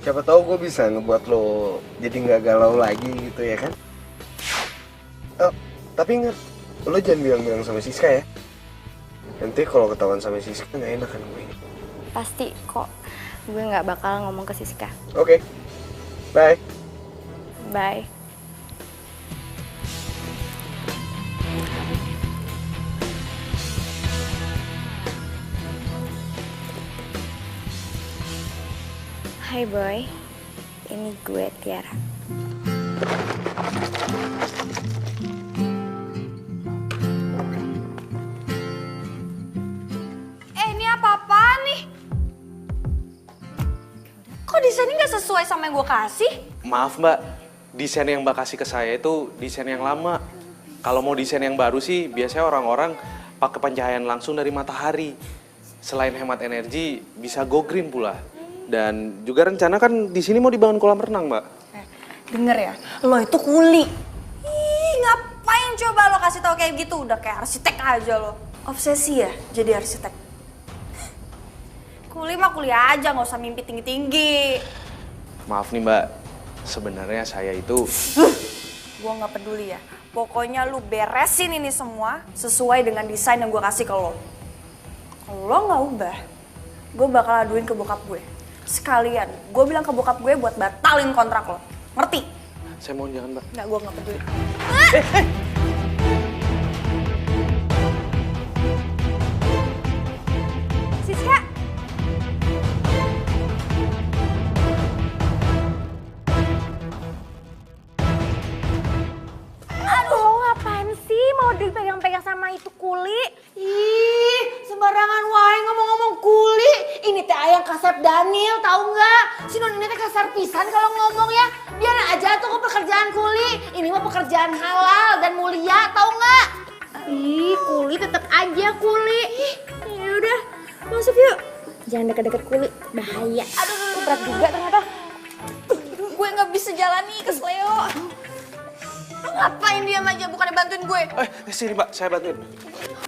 Siapa tahu gue bisa ngebuat lo jadi nggak galau lagi gitu ya kan? Tapi ingat, lo jangan bilang-bilang sama Siska ya. Nanti kalau ketahuan sama Siska nggak enak kan gue. Pasti kok, gue nggak bakal ngomong ke Siska. Oke. Bye. Bye. Hai Boy, ini gue Tiara. Ini apa-apaan nih? Kok desainnya nggak sesuai sama yang gue kasih? Maaf mbak, desain yang mbak kasih ke saya itu desain yang lama. Kalau mau desain yang baru sih biasanya orang-orang pakai pencahayaan langsung dari matahari. Selain hemat energi, bisa go green pula. Dan juga rencana kan di sini mau dibangun kolam renang mbak. Denger ya, lo itu kuli. Ih, ngapain coba lo kasih tau kayak gitu? Udah kayak arsitek aja lo. Obsesi ya jadi arsitek? Kuli mah kuliah aja, nggak usah mimpi tinggi-tinggi. Maaf nih mbak, sebenarnya saya itu... Gue nggak peduli ya. Pokoknya lu beresin ini semua sesuai dengan desain yang gue kasih ke lo. Kalau lo nggak ubah, gue bakal aduin ke bokap gue. Sekalian, gue bilang ke bokap gue buat batalin kontrak lo. Ngerti? Saya mohon jangan mbak. Nggak, gue nggak peduli. Siska! Aduh, ngapain sih mau dipegang-pegang sama itu kuli? Ih, sembarangan wae ngomong-ngomong kuli. Ini teh ayang kasep Daniel, tahu nggak? Si non ini teh kasar pisan kalau ngomong ya. Biarin aja tuh pekerjaan kuli. Ini mah pekerjaan halal dan mulia, tahu nggak? Ih, kuli tetap aja kuli. Ya udah, masuk yuk. Jangan deket-deket kuli, bahaya. Aduh, Berat juga ternyata. gue nggak bisa jalani ke Leo. Lu ngapain diam aja, bukannya bantuin gue? Sini mbak, saya bantuin.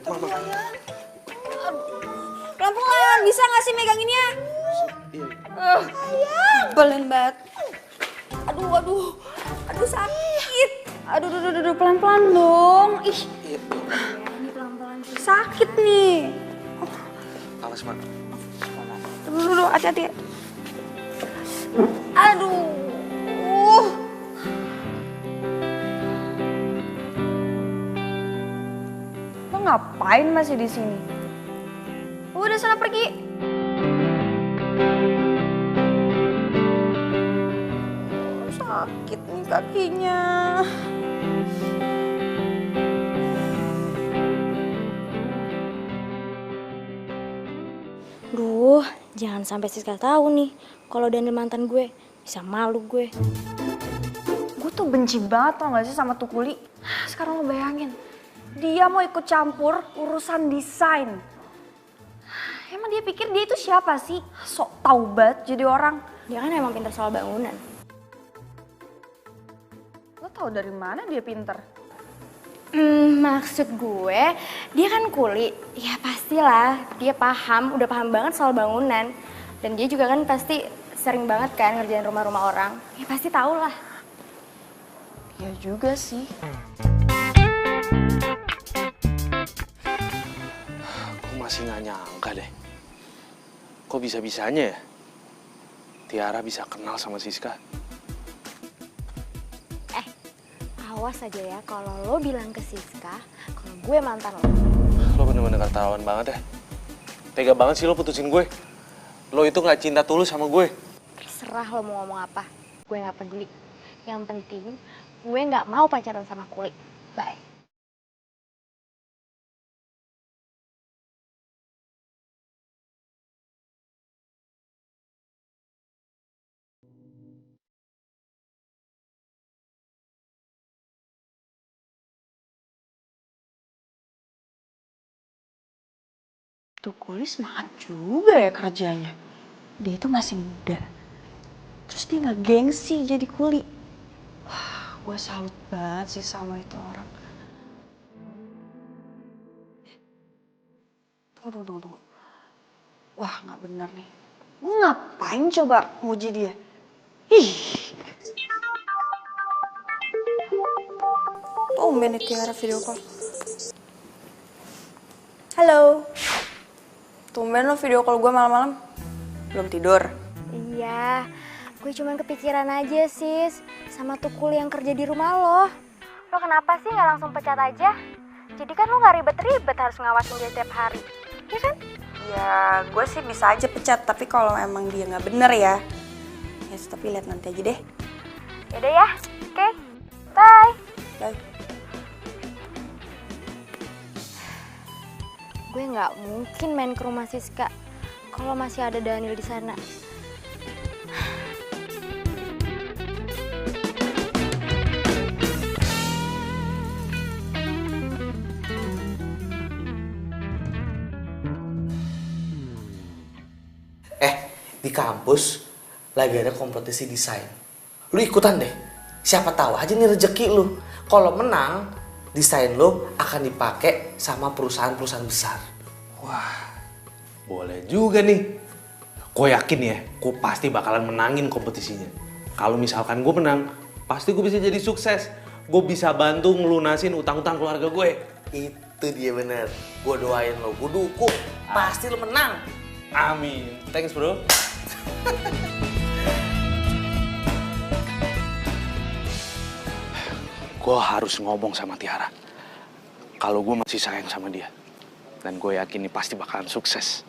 Mama. Pelan-pelan, bisa nggak sih meganginnya? Belen banget. Aduh sakit. Aduh, pelan-pelan dong. Ih, ini pelan-pelan sih. Sakit nih. Alas mbak. Aduh, hati-hati. Aduh. Lo ngapain masih di sini? Udah sana pergi. Sakit nih kakinya. Duh, jangan sampai Siska tahu nih kalau Daniel mantan gue. Bisa malu gue. Gue tuh benci banget tau gak sih sama tuh kuli. Sekarang lo bayangin, dia mau ikut campur urusan desain. Emang dia pikir dia itu siapa sih? Sok tau banget jadi orang. Dia kan emang pintar soal bangunan. Lo tau dari mana dia pinter? Maksud gue, dia kan kuli. Ya pastilah, dia udah paham banget soal bangunan. Dan dia juga kan pasti sering banget kan ngerjain rumah-rumah orang. Ya pasti tau lah. Ya juga sih. Aku masih nggak nyangka deh. Kok bisa-bisanya ya? Tiara bisa kenal sama Siska? Awas aja ya kalau lo bilang ke Siska kalau gue mantan lo. Lo bener-bener keterlaluan banget ya. Tega banget sih lo putusin gue. Lo itu gak cinta tulus sama gue. Terserah lo mau ngomong apa, gue gak peduli. Yang penting gue gak mau pacaran sama Kuli. Bye. Tuh Kuli semangat juga ya kerjanya. Dia tuh masih muda. Terus dia nggak gengsi jadi kuli. Wah, gue salut banget sih sama itu orang. Tunggu. Wah, nggak bener nih. Gue ngapain coba muji dia? Ih. Tumben nih Tiara video call. Halo. Tumben lo video call gue malam-malam. Belum tidur? Iya, gue cuman kepikiran aja sis sama tuh Kuli yang kerja di rumah lo. Lo kenapa sih nggak langsung pecat aja? Jadi kan lo nggak ribet-ribet harus ngawasin dia tiap hari, ya kan? Ya, gue sih bisa aja pecat, tapi kalau emang dia nggak bener ya, tapi lihat nanti aja deh. Yaudah ya, oke, bye. Bye. Gue nggak mungkin main ke rumah Siska kalau masih ada Daniel di sana. Di kampus lagi ada kompetisi desain. Lu ikutan deh. Siapa tahu aja nih rezeki lu. Kalau menang, desain lu akan dipakai sama perusahaan-perusahaan besar. Wah, boleh juga nih. Gue yakin ya, gue pasti bakalan menangin kompetisinya. Kalau misalkan gue menang, pasti gue bisa jadi sukses. Gue bisa bantu ngelunasin utang-utang keluarga gue. Itu dia bener. Gue doain lo, gue dukung. Pasti lo menang. Amin. Thanks bro. Gue harus ngomong sama Tiara. Kalau gue masih sayang sama dia. Dan gue yakin ini pasti bakalan sukses.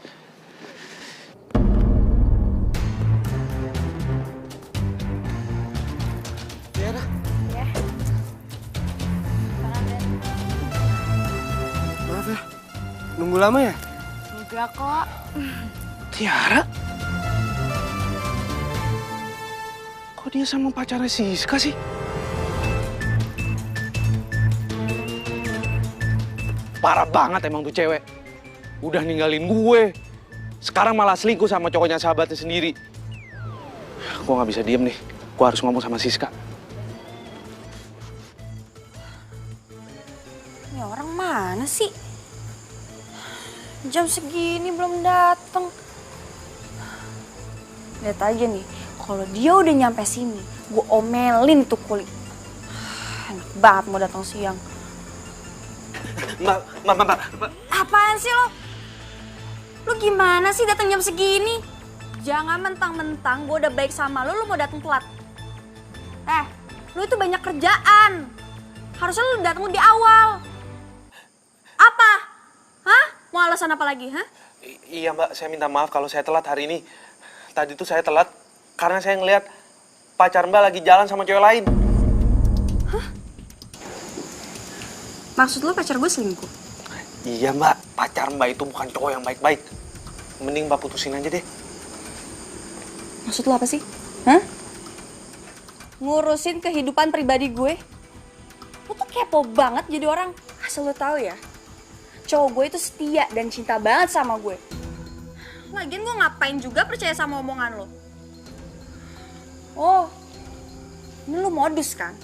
Tiara. Ya. Maaf ya, nunggu lama ya? Enggak kok. Tiara? Kok dia sama pacarnya Siska sih? Parah banget emang tuh cewek. Udah ninggalin gue. Sekarang malah selingkuh sama cowoknya sahabatnya sendiri. Gue gak bisa diem nih. Gue harus ngomong sama Siska. Ini orang mana sih? Jam segini belum datang. Lihat aja nih, kalau dia udah nyampe sini, gue omelin tuh Kuli. Enak banget mau datang siang. Mbak. Apaan sih lo? Lu gimana sih datang jam segini? Jangan mentang-mentang gue udah baik sama lu mau datang telat. Lu itu banyak kerjaan. Harusnya lu datang di awal. Apa? Hah? Mau alasan apa lagi, hah? Iya mbak, saya minta maaf kalau saya telat hari ini. Tadi tuh saya telat karena saya ngeliat pacar mbak lagi jalan sama cewek lain. Hah? Maksud lu pacar gue selingkuh? Iya mbak, pacar mbak itu bukan cowok yang baik-baik. Mending mbak putusin aja deh. Maksud lu apa sih? Hah? Ngurusin kehidupan pribadi gue? Lu tuh kepo banget jadi orang. Asal lu tahu ya, cowok gue itu setia dan cinta banget sama gue. Lagian gue ngapain juga percaya sama omongan lo? Oh, ini lu modus kan?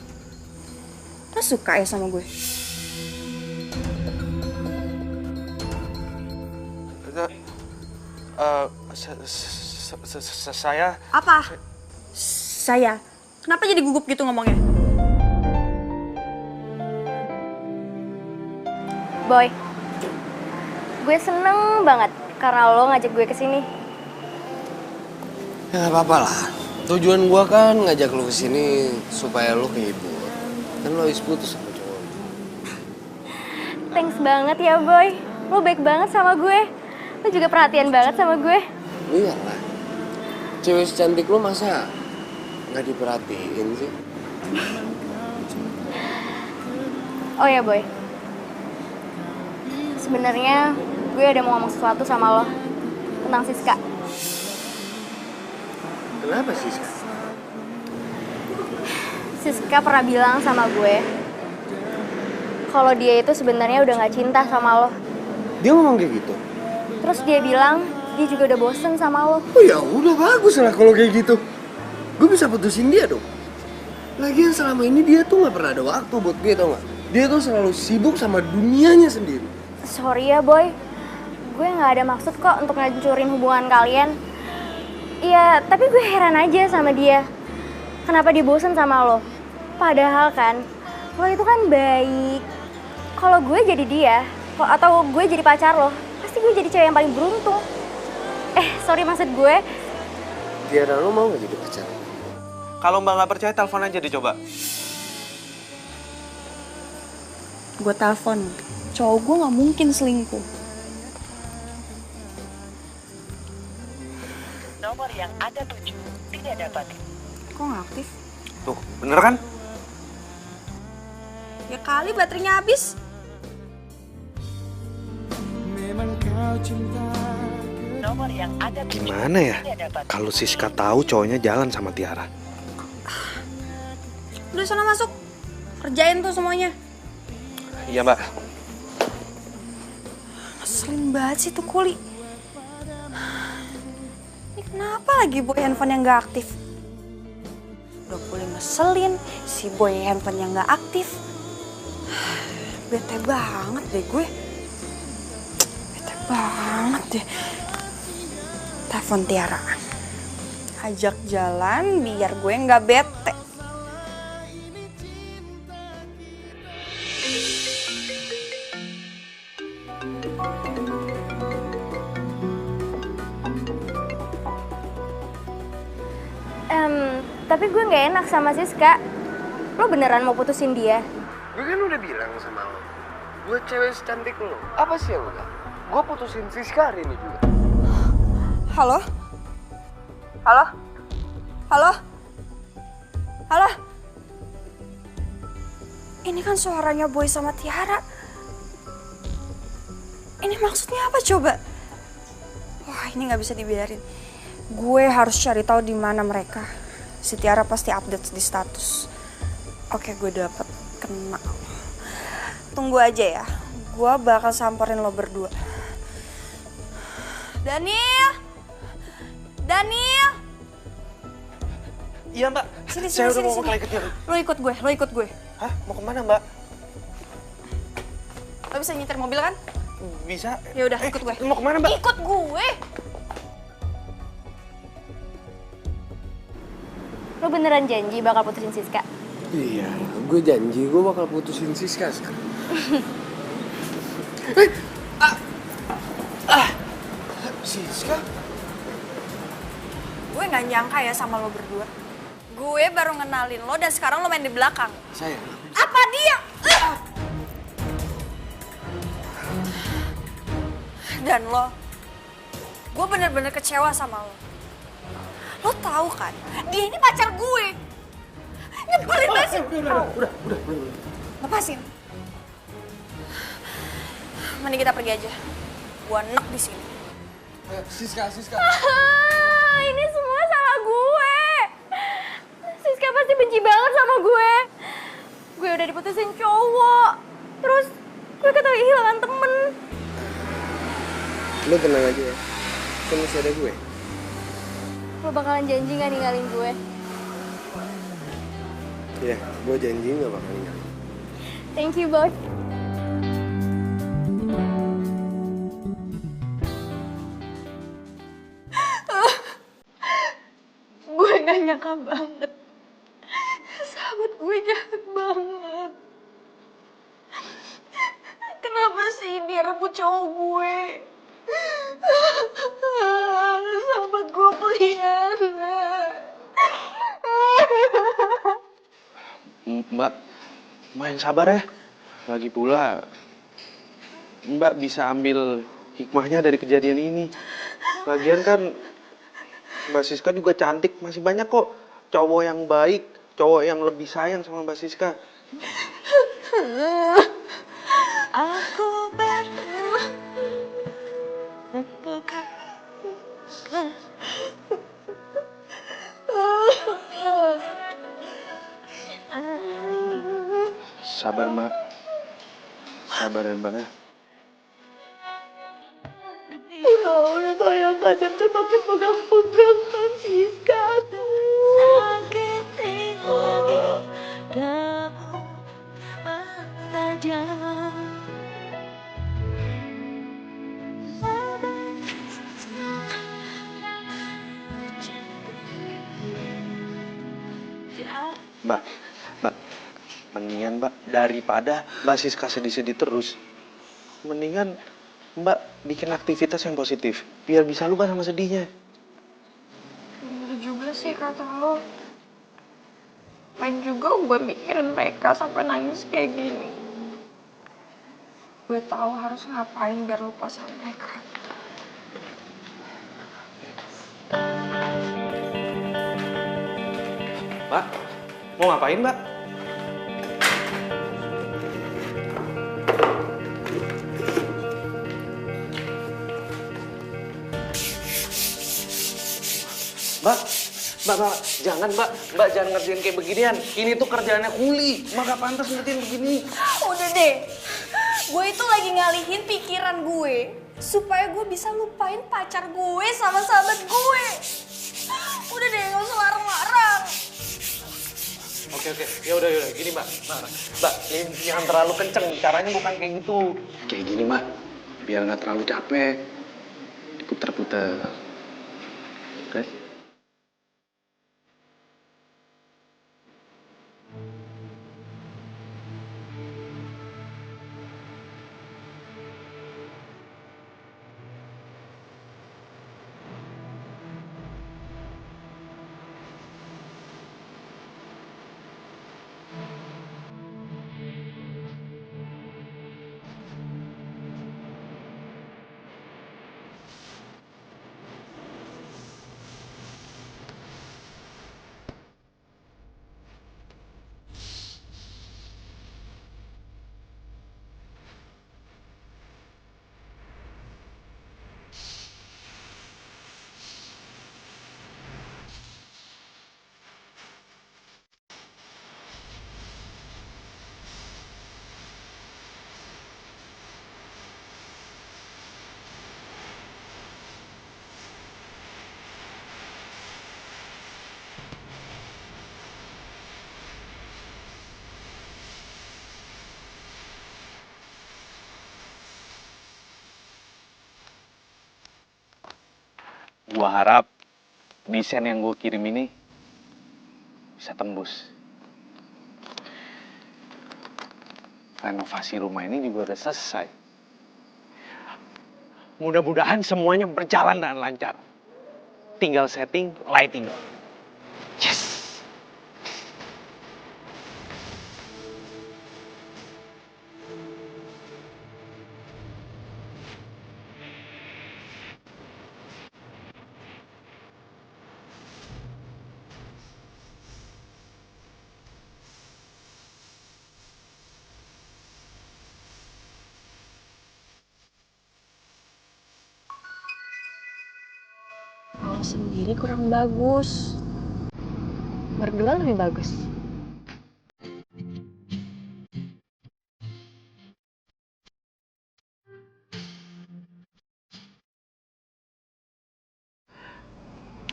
Lo suka ya sama gue? Saya... Apa? Saya? Kenapa jadi gugup gitu ngomongnya? Boy, gue seneng banget karena lo ngajak gue ke sini. Ya nggak apa-apa lah. Tujuan gua kan ngajak lu kesini supaya lu kehibur. Kan lu habis putus sama cowok. Thanks banget ya Boy. Lo baik banget sama gue. Lo juga perhatian banget sama gue. Iyalah. Cewek secantik lu masa nggak diperhatiin sih? Oh ya Boy. Sebenarnya gue ada mau ngomong sesuatu sama lo tentang Siska. Kenapa sih, Siska? Siska pernah bilang sama gue kalau dia itu sebenarnya udah nggak cinta sama lo. Dia ngomong kayak gitu? Terus dia bilang dia juga udah bosen sama lo. Oh ya udah bagus lah kalau kayak gitu. Gue bisa putusin dia dong. Lagian selama ini dia tuh nggak pernah ada waktu buat gue, tau nggak? Dia tuh selalu sibuk sama dunianya sendiri. Sorry ya Boy, gue nggak ada maksud kok untuk ngancurin hubungan kalian. Iya, tapi gue heran aja sama dia. Kenapa dia bosen sama lo? Padahal kan, lo itu kan baik. Kalau gue jadi dia, atau gue jadi pacar lo, pasti gue jadi cewek yang paling beruntung. Sorry maksud gue. Tiara, lo mau nggak jadi pacar? Kalau Mbak nggak percaya, telepon aja dicoba. Gue telepon. Cowok gue nggak mungkin selingkuh. Nomor yang Anda tuju tidak dapat. Kok nggak aktif? Tuh, bener kan? Ya kali baterainya habis. Nomor yang Anda tuju Gimana ya? tidak dapat. Kalau Siska tahu cowoknya jalan sama Tiara. Udah sana masuk. Kerjain tuh semuanya. Iya, Mbak. Ngeselin banget sih tuh Kuli. Ini kenapa lagi Boy handphone yang gak aktif? Udah Kuli ngeselin, si Boy handphone yang gak aktif. Bete banget deh gue. Bete banget deh. Telepon Tiara. Ajak jalan biar gue gak bete. Tapi gue nggak enak sama Siska. Lo beneran mau putusin dia? Gue kan udah bilang sama lo. Gue cewek secantik lo. Apa sih yang enggak? Gue putusin Siska hari ini juga. Halo? Halo? Halo? Halo? Ini kan suaranya Boy sama Tiara. Ini maksudnya apa coba? Wah, ini nggak bisa dibiarin. Gue harus cari tahu di mana mereka. Si Tiara pasti update di status. Oke, gue dapet kena. Tunggu aja ya. Gue bakal samperin lo berdua. Daniel! Daniel! Iya, Mbak. Sini, Saya sini, udah mau sini. ke kecil. Lo ikut gue. Hah? Mau kemana, Mbak? Lo bisa nyetir mobil kan? Bisa. Ya udah, ikut gue. Mau kemana, Mbak? Ikut gue. Lo beneran janji bakal putusin Siska? Iya, gue janji gue bakal putusin Siska sekarang. Siska? Gue gak nyangka ya sama lo berdua. Gue baru ngenalin lo dan sekarang lo main di belakang. Sayang. Apa dia? Dan lo, gue bener-bener kecewa sama lo. Lo tahu kan, dia ini pacar gue. Nyebelin banget sih. Udah. Lepasin. Mending kita pergi aja. Gue enek di sini. Siska. Ini semua salah gue. Siska pasti benci banget sama gue. Gue udah diputusin cowok. Terus gue kehilangan temen. Lo tenang aja ya. Kan masih ada gue. Lo bakalan janji gak ninggalin gue? Iya, gue janji gak bakal ninggalin. Thank you, Boy. Gue gak nyangka banget. Sahabat gue jahat banget. Kenapa sih dia rebut cowok gue? Sahabat gue pengkhianat. Mbak, main sabar ya. Lagi pula, Mbak bisa ambil hikmahnya dari kejadian ini. Lagian kan Mbak Siska juga cantik, masih banyak kok cowok yang baik, cowok yang lebih sayang sama Mbak Siska. Aku Sabar Mbak, sabar ya Mbak ya. udah kayak kadang tuh makin pegang-pegang kan Siska tuh. Mbak, Mbak, mendingan Mbak daripada Mbak Siska sedih-sedih terus, mendingan Mbak bikin aktivitas yang positif, biar bisa lupa sama sedihnya. Bener juga sih kata lo. Main juga gue mikirin mereka sampai nangis kayak gini. Gue tahu harus ngapain biar lupa sama mereka. Mbak, mau ngapain Mbak? Mbak, jangan Mbak jangan ngerjain kayak beginian. Ini tuh kerjaannya kuli, Mbak gak pantas ngerjain begini. Udah deh, gue itu lagi ngalihin pikiran gue supaya gue bisa lupain pacar gue sama sahabat gue. Udah deh, gak usah larang-larang. Oke, ya udah gini Mbak, ini jangan terlalu kenceng, caranya bukan kayak gitu. Kayak gini Mbak, biar nggak terlalu capek, diputer-puter. Oke? Gua harap desain yang gue kirim ini bisa tembus. Renovasi rumah ini juga udah selesai. Mudah-mudahan semuanya berjalan dengan lancar. Tinggal setting lighting. Yes. Kalau sendiri kurang bagus. Berdua lebih bagus.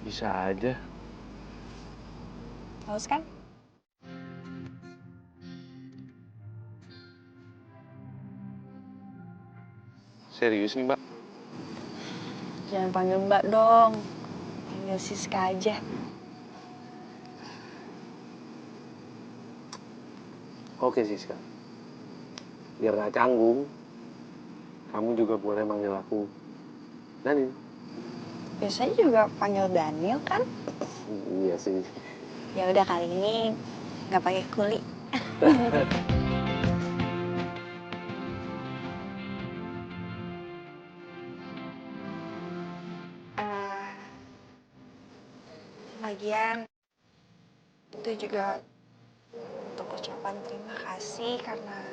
Bisa aja. Haus kan? Serius nih Mbak? Jangan panggil Mbak dong. Panggil Siska aja. Oke Siska. Biar gak canggung, kamu juga boleh manggil aku Daniel. Biasanya juga panggil Daniel kan? Iya sih. Ya udah kali ini nggak pakai kuli. Lagian itu juga untuk ucapan terima kasih karena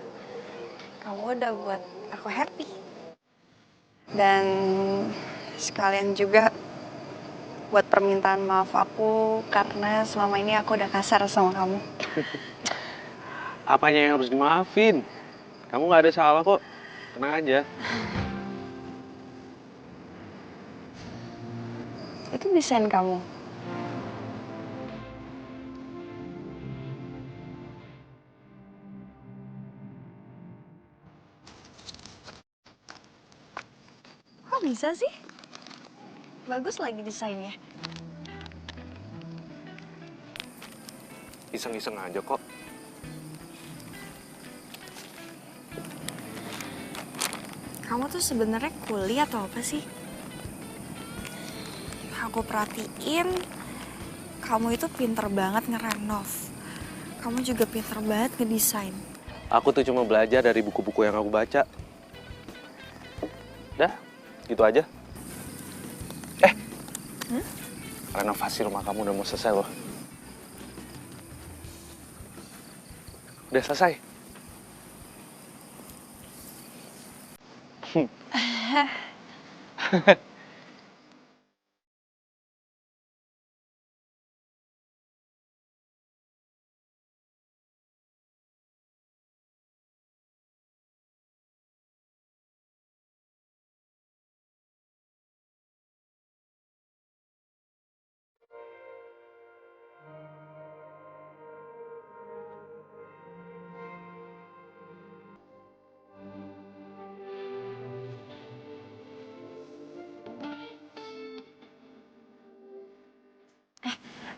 kamu udah buat aku happy. Dan sekalian juga buat permintaan maaf aku karena selama ini aku udah kasar sama kamu. Apanya yang harus dimaafin? Kamu nggak ada salah kok. Tenang aja. Itu desain kamu. Kok bisa sih? Bagus lagi desainnya. Iseng-iseng aja kok. Kamu tuh sebenarnya kuli atau apa sih? Aku perhatiin, kamu itu pinter banget ngerenov. Kamu juga pinter banget ngedesain. Aku tuh cuma belajar dari buku-buku yang aku baca. Dah, gitu aja. Renovasi rumah kamu udah mau selesai loh. Udah selesai.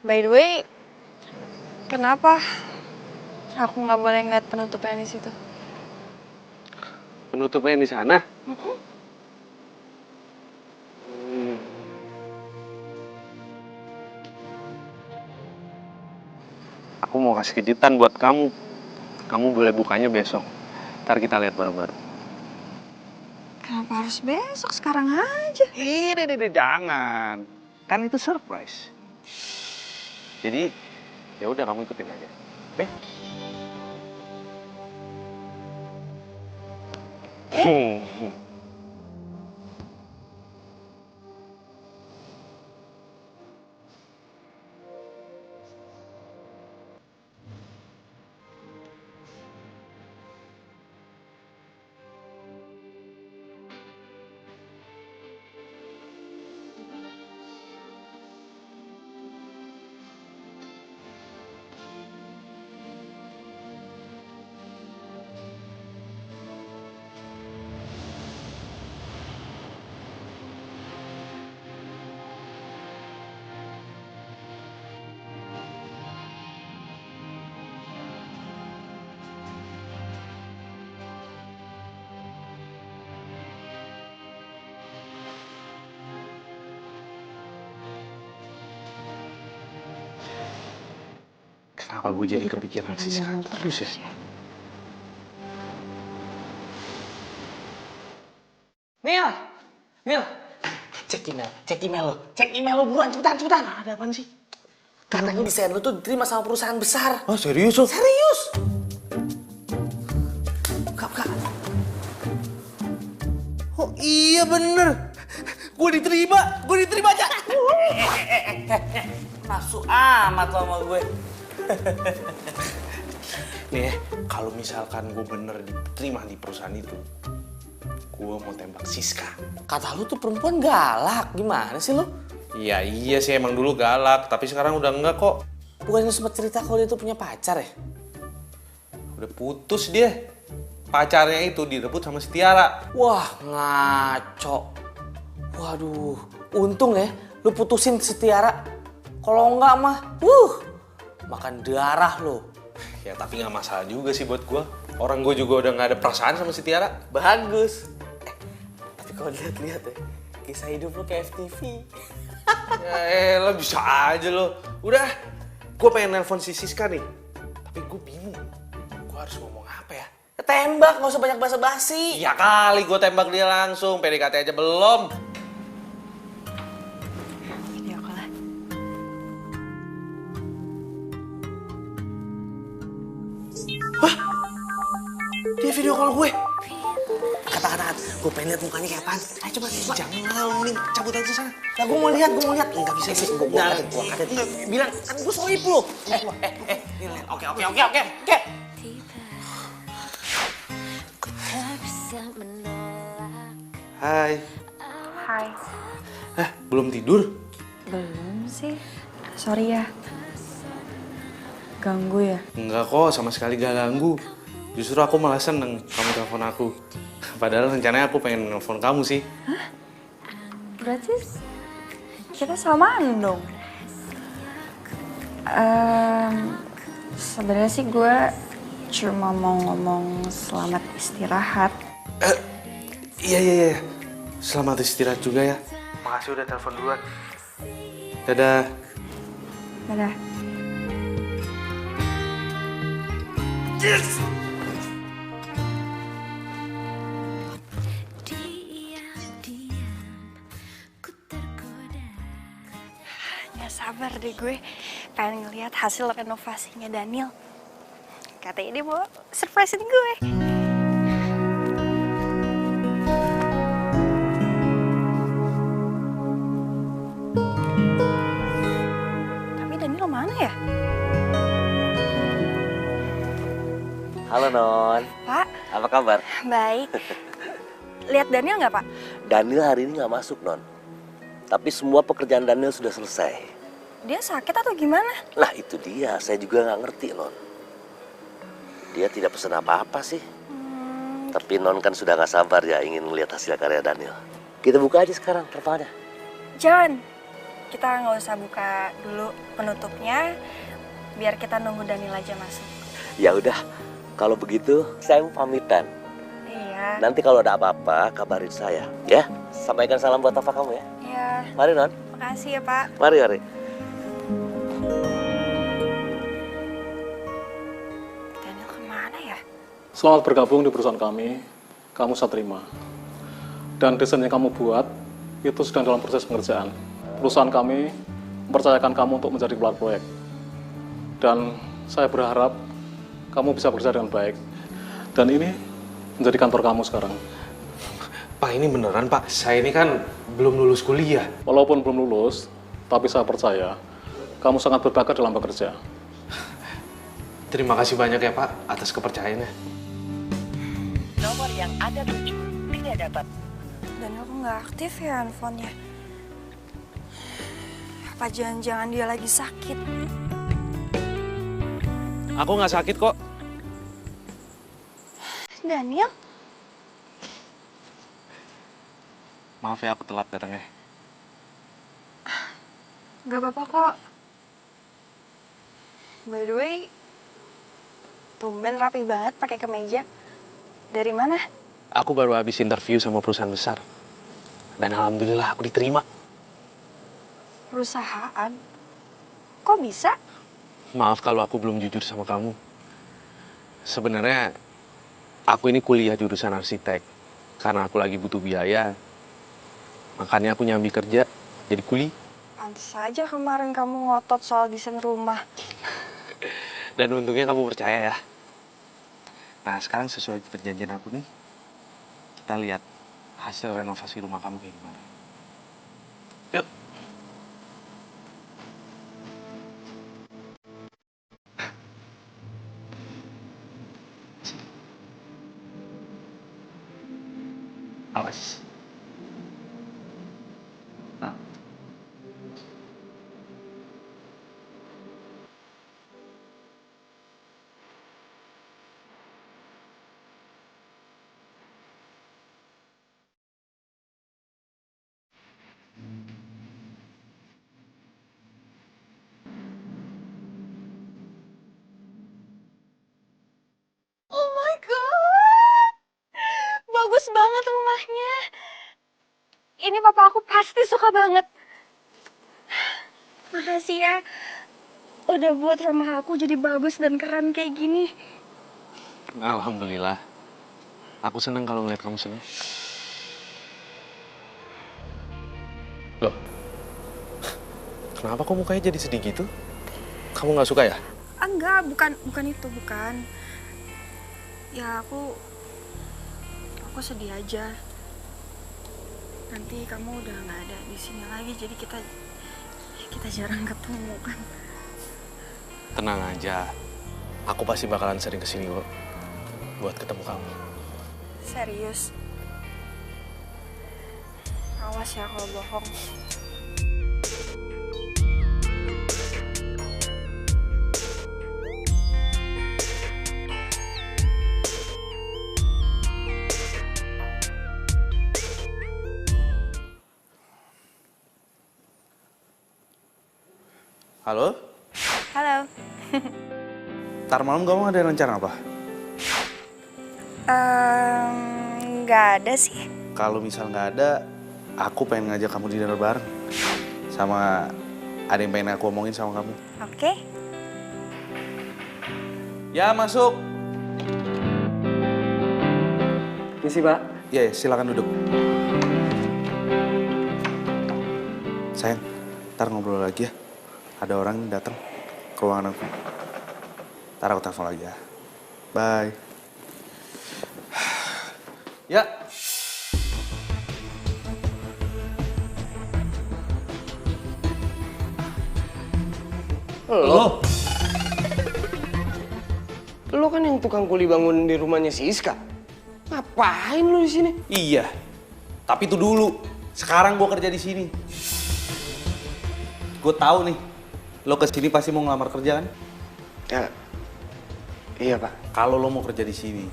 By the way, kenapa aku nggak boleh ngeliat penutupnya di situ? Penutupnya di sana. Aku mau kasih kejutan buat kamu. Kamu boleh bukanya besok. Ntar kita lihat bareng-bareng. Kenapa harus besok? Sekarang aja. Ini jangan. Kan itu surprise. Jadi, ya udah kamu ikutin aja. Oke? Kenapa gue jadi kepikiran sih sekarang terus ya? Mil, cek email lo buruan, cepetan. Ada apaan sih? Katanya desain lo tuh diterima sama perusahaan besar. Oh serius lo? Serius? Buka. Oh iya bener. Gue diterima aja. Nafsu amat lo sama gue. Nih, kalau misalkan gue bener diterima di perusahaan itu, gue mau tembak Siska. Kata lu tuh perempuan galak, gimana sih lu? Iya sih emang dulu galak, tapi sekarang udah enggak kok. Bukan lu sempat cerita kalau dia tuh punya pacar ya? Udah putus dia. Pacarnya itu direbut sama si Tiara. Wah, ngaco. Waduh, untung ya lu putusin si Tiara. Kalau enggak mah, makan darah lo. Ya tapi nggak masalah juga sih buat gue. Orang gue juga udah nggak ada perasaan sama si Tiara. Bagus. Tapi kalau lihat-lihat ya, kisah hidup lo kayak FTV. Ya lo bisa aja lo. Udah, gue pengen nelpon si Siska nih. Tapi gue bingung. Gue harus ngomong apa ya? Tembak, nggak usah banyak basa-basi. Iya kali gue tembak dia langsung, PDKT aja belum. Video call lah. Dia video call gue. Kata-kata, gue pengen lihat mukanya kayak apaan. Ayo coba. Jangan mau, mending cabut aja sana. Nah, gue mau lihat. Enggak bisa sih, gue angkat. Bilang, kan gue sohib lu. Ini lihat. Oke. Hai. Hai. Belum tidur? Belum sih. Sorry ya. Ganggu ya? Enggak kok, sama sekali gak ganggu. Justru aku malah seneng kamu telepon aku. Padahal rencananya aku pengen nelfon kamu sih. Berarti kita samaan dong. Sebenarnya sih gue cuma mau ngomong selamat istirahat. Iya. Selamat istirahat juga ya. Makasih udah telepon duluan. Dadah. Dadah. Yes! Gak sabar deh gue pengen ngeliat hasil renovasinya Daniel. Katanya dia mau surprisein gue. Tapi Daniel mana ya? Halo Non. Pak, Apa kabar? baik. Lihat Daniel nggak Pak? Daniel hari ini nggak masuk Non. Tapi semua pekerjaan Daniel sudah selesai. Dia sakit atau gimana? Lah itu dia, saya juga nggak ngerti Non. Dia tidak pesan apa-apa sih. Tapi Non kan sudah nggak sabar ya ingin melihat hasil karya Daniel. Kita buka aja sekarang terpalanya. Jangan. Kita nggak usah buka dulu penutupnya. Biar kita nunggu Daniel aja masuk. Ya udah, kalau begitu saya mau pamitan. Iya. Nanti kalau ada apa-apa kabarin saya, ya. Sampaikan salam buat apa kamu ya. Iya. Mari Non. Makasih ya Pak. Mari. Daniel kemana ya? Selamat bergabung di perusahaan kami. Kamu saya terima. Dan desain yang kamu buat itu sedang dalam proses pengerjaan. Perusahaan kami mempercayakan kamu untuk menjadi pelat proyek. Dan saya berharap kamu bisa bekerja dengan baik. Dan ini menjadi kantor kamu sekarang. Pak, ini beneran Pak. Saya ini kan belum lulus kuliah. Walaupun belum lulus, tapi saya percaya kamu sangat berbakat dalam bekerja. Terima kasih banyak ya Pak atas kepercayaannya. Nomor yang Anda tuju tidak dapat. Daniel kok nggak aktif ya handphonenya? Apa jangan-jangan dia lagi sakit? Aku nggak sakit kok. Daniel? Maaf ya aku telat datangnya. Gak apa-apa kok. By the way, tumben rapi banget pakai kemeja. Dari mana? Aku baru habis interview sama perusahaan besar. Dan alhamdulillah aku diterima. Perusahaan? Kok bisa? Maaf kalau aku belum jujur sama kamu. Sebenarnya aku ini kuliah jurusan arsitek. Karena aku lagi butuh biaya. Makanya aku nyambi kerja jadi kuli. Pantes aja kemarin kamu ngotot soal desain rumah. Dan untungnya kamu percaya ya. Nah sekarang sesuai perjanjian aku nih. Kita lihat hasil renovasi rumah kamu kayak gimana. Yuk. Awas. Nah. Oh my god! Bagus banget rumahnya. Ini papa aku pasti suka banget. Makasih ya. Udah buat rumah aku jadi bagus dan keren kayak gini. Alhamdulillah. Aku seneng kalau ngeliat kamu seneng. Loh, kenapa kok mukanya jadi sedih gitu? Kamu nggak suka ya? Enggak, bukan itu, bukan. Ya aku sedih aja. Nanti kamu udah nggak ada di sini lagi, jadi kita jarang ketemu kan. Tenang aja, aku pasti bakalan sering kesini kok buat ketemu kamu. Serius. Awas ya kalau bohong. Halo? Halo. Ntar malam kamu ada rencana apa? Nggak ada sih. Kalau misal nggak ada, aku pengen ngajak kamu dinner bareng. Sama ada yang pengen aku omongin sama kamu. Oke. Ya, masuk. Misi, Pak. Ya, silakan duduk. Sayang, ntar ngobrol lagi ya. Ada orang datang ke ruangan aku. Ntar aku telepon lagi ya. Bye. Ya. Lo kan yang tukang kuli bangun di rumahnya si Iska. Ngapain lo di sini? Iya. Tapi itu dulu. Sekarang gue kerja di sini. Gue tahu nih, lo kesini pasti mau ngelamar kerja kan? Ya, iya Pak. Kalau lo mau kerja di sini,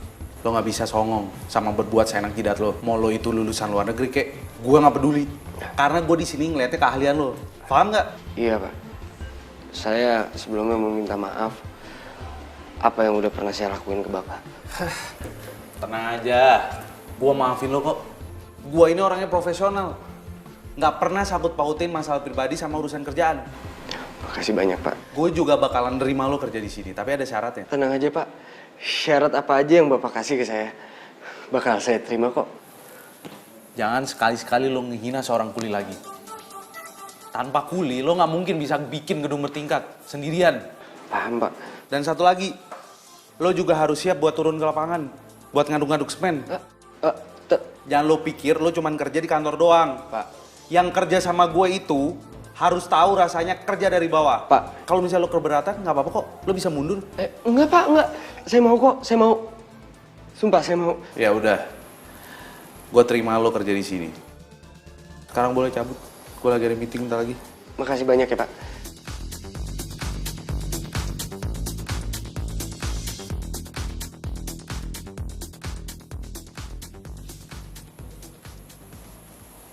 lo nggak bisa songong sama berbuat seenak jidat lo. Mau lo itu lulusan luar negeri kek, gue nggak peduli. Karena gue di sini ngeliatnya keahlian lo. Paham nggak? Iya Pak. Saya sebelumnya mau minta maaf apa yang udah pernah saya lakuin ke Bapak. Tenang aja, gue maafin lo kok. Gue ini orangnya profesional. Nggak pernah sangkut pautin masalah pribadi sama urusan kerjaan. Makasih banyak Pak. Gue juga bakalan nerima lo kerja di sini, tapi ada syaratnya. Tenang aja Pak. Syarat apa aja yang Bapak kasih ke saya, bakal saya terima kok. Jangan sekali-sekali lo ngehina seorang kuli lagi. Tanpa kuli, lo nggak mungkin bisa bikin gedung bertingkat sendirian. Paham Pak. Dan satu lagi, lo juga harus siap buat turun ke lapangan, buat ngaduk-ngaduk semen. Jangan lo pikir lo cuman kerja di kantor doang, Pak. Yang kerja sama gue itu harus tahu rasanya kerja dari bawah. Pak. Kalau misalnya lo keberatan, nggak apa-apa kok. Lo bisa mundur. Enggak Pak, enggak. Saya mau kok, saya mau. Sumpah saya mau. Ya udah, gue terima lo kerja di sini. Sekarang boleh cabut. Gue lagi ada meeting bentar lagi. Makasih banyak ya Pak.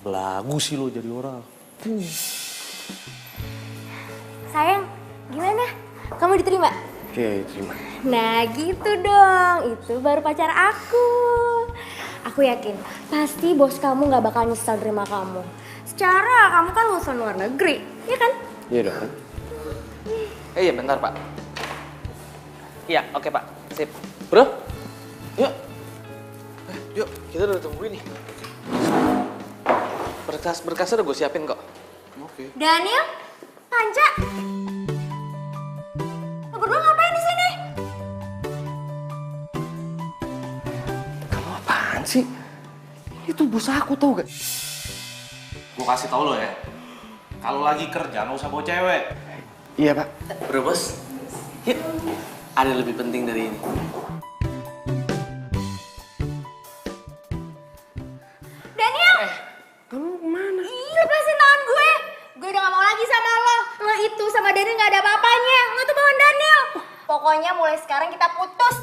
Belagu sih lo jadi orang. Sayang, gimana? Kamu diterima? Oke, terima. Nah gitu dong, itu baru pacar aku. Aku yakin, pasti bos kamu gak bakal nyesel terima kamu. Secara kamu kan lulusan luar negeri, ya kan? Iya dong. Iya bentar Pak. Iya oke Pak, sip. Bro, yuk. Yuk, kita udah tungguin nih. Berkasnya udah gue siapin kok. Oke. Daniel, Panca, lo berdua ngapain di sini? Kamu apaan sih? Itu bos aku tau gak? Gue kasih tau lo ya, kalau lagi kerja nggak usah bawa cewek. Iya Pak. Bro bos, yuk. Ada lebih penting dari ini. Daniel! Kamu kemana? Ih, lepasin tangan gue. Gue udah gak mau lagi sama lo. Lo itu sama Daniel gak ada apa-apanya. Lo tuh bawahan Daniel. Pokoknya mulai sekarang kita putus.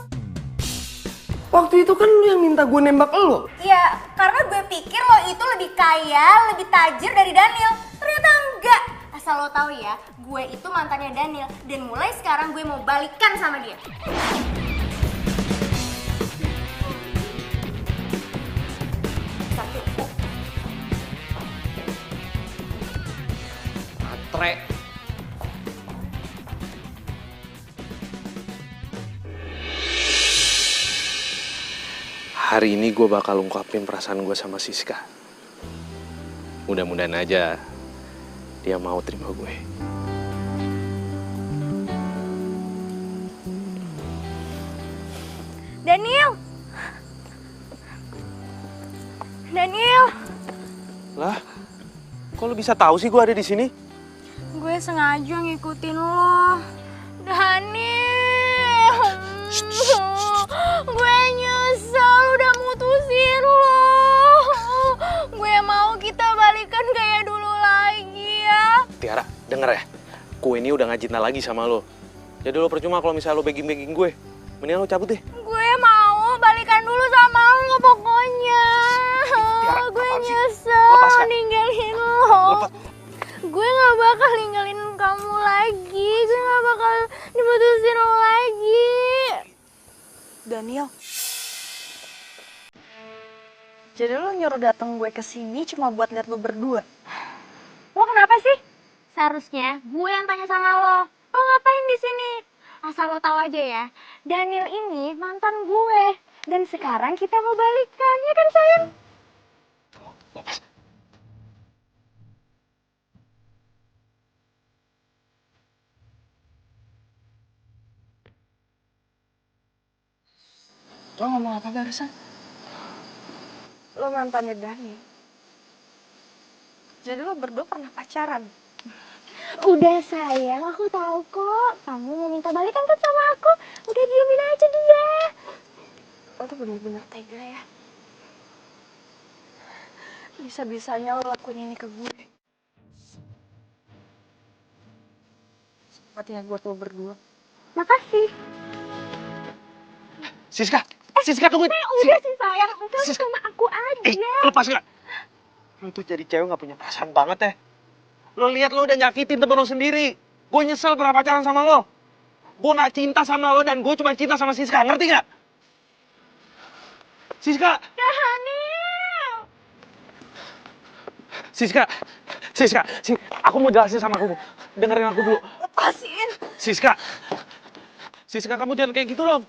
Waktu itu kan lu yang minta gue nembak lo. Ya, karena gue pikir lo itu lebih kaya, lebih tajir dari Daniel. Ternyata enggak. Asal lo tahu ya, gue itu mantannya Daniel. Dan mulai sekarang gue mau balikan sama dia. Satu. Matre. hari ini gue bakal ungkapin perasaan gue sama Siska. Mudah-mudahan aja dia mau terima gue. Daniel! Daniel! Lah, kok lu bisa tahu sih gue ada di sini? Gue sengaja ngikutin lo. Daniel! Gue nyesel udah mutusin lo. Gue mau kita balikan kayak dulu lagi ya. Tiara, denger ya. Gue ini udah gak cinta lagi sama lo. Jadi lo percuma kalau misalnya lo begging-begging gue. Mendingan lo cabut deh. Gue mau balikan dulu sama lo pokoknya. Tiara, gue apaan sih? nyesel Lepaskan. ninggalin lo. Gue gak bakal ninggalin kamu lagi. Gue gak bakal diputusin lo lagi. Daniel. Jadi lo nyuruh datang gue ke sini cuma buat lihat lo berdua. Lo kenapa sih? Seharusnya gue yang tanya sama lo. Lo ngapain di sini? Asal lo tahu aja ya, Daniel ini mantan gue. Dan sekarang kita mau balikan, ya kan sayang? Lo ngomong apa barusan? Lo mantannya Daniel. Jadi lo berdua pernah pacaran? Udah sayang, aku tahu kok. Kamu mau minta balikan kan sama aku. Udah diemin aja dia. Lo tuh bener-bener tega ya. Bisa-bisanya lo lakuin ini ke gue. Sepertinya buat lo berdua. Makasih. Siska, Siska tunggu. Udah sih sayang, udah sama aku aja. Lepas gak? Lo tuh jadi cewek gak punya perasaan banget ya. Lo lihat lo udah nyakitin temen lo sendiri. Gue nyesel pernah pacaran sama lo. Gue gak cinta sama lo dan gue cuma cinta sama Siska, ngerti gak? Siska! Daniel! Siska, aku mau jelasin sama kamu. Dengerin aku dulu. Lepasin! Siska, kamu jangan kayak gitu dong.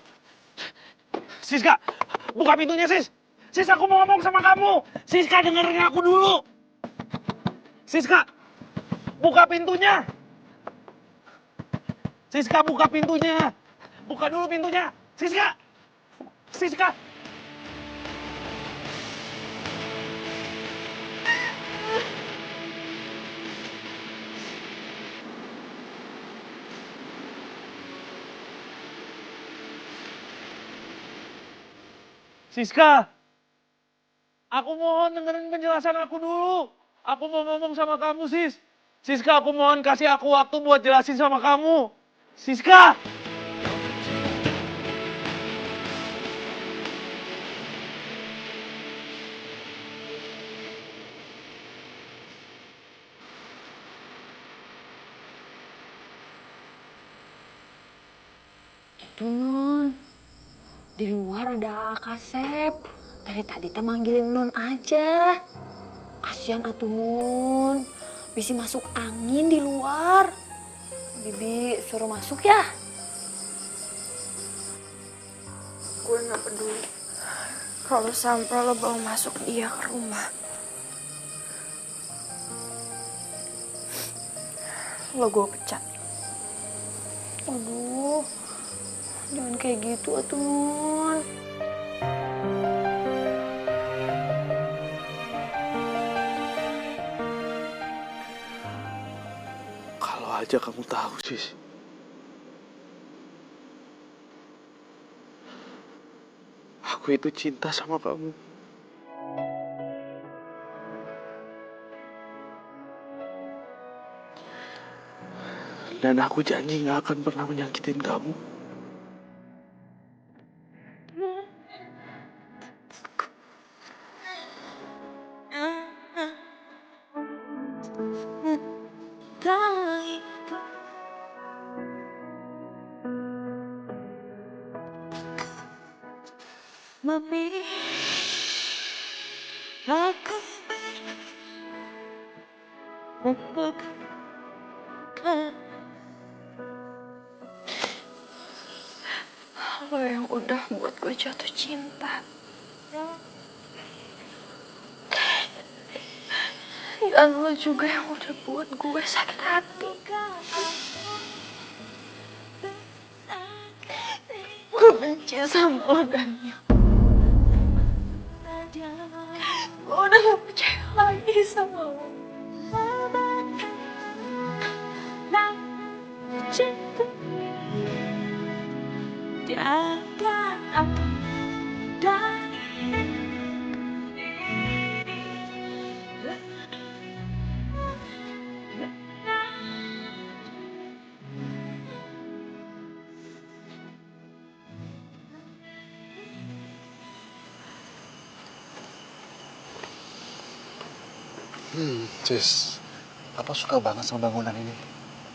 Siska, buka pintunya, Sis. Sis, aku mau ngomong sama kamu. Siska, dengerin aku dulu. Siska, buka pintunya. Siska, buka pintunya. Buka dulu pintunya. Siska. Siska, aku mohon dengerin penjelasan aku dulu. Aku mau ngomong sama kamu, Sis. Siska, aku mohon kasih aku waktu buat jelasin sama kamu. Siska! Nun, di luar ada Kasep. Dari tadi teh manggilin Nun aja. Kasihan atuh Nun, bisa masuk angin di luar. Bibi suruh masuk ya. Gue gak peduli. Kalau sampai lo bawa masuk dia ke rumah. Lo gue pecat. Aduh, jangan kayak gitu atuh Nun. Kalau aja kamu tahu, Sis. Aku itu cinta sama kamu. Dan aku janji gak akan pernah menyakitin kamu. Mami, aku Lo yang udah buat gue jatuh cinta. Dan lo juga yang udah buat gue sakit hati. Gue benci sama lo, Daniel. Gue udah gak percaya lagi sama lo. Sis, Papa suka banget sama bangunan ini.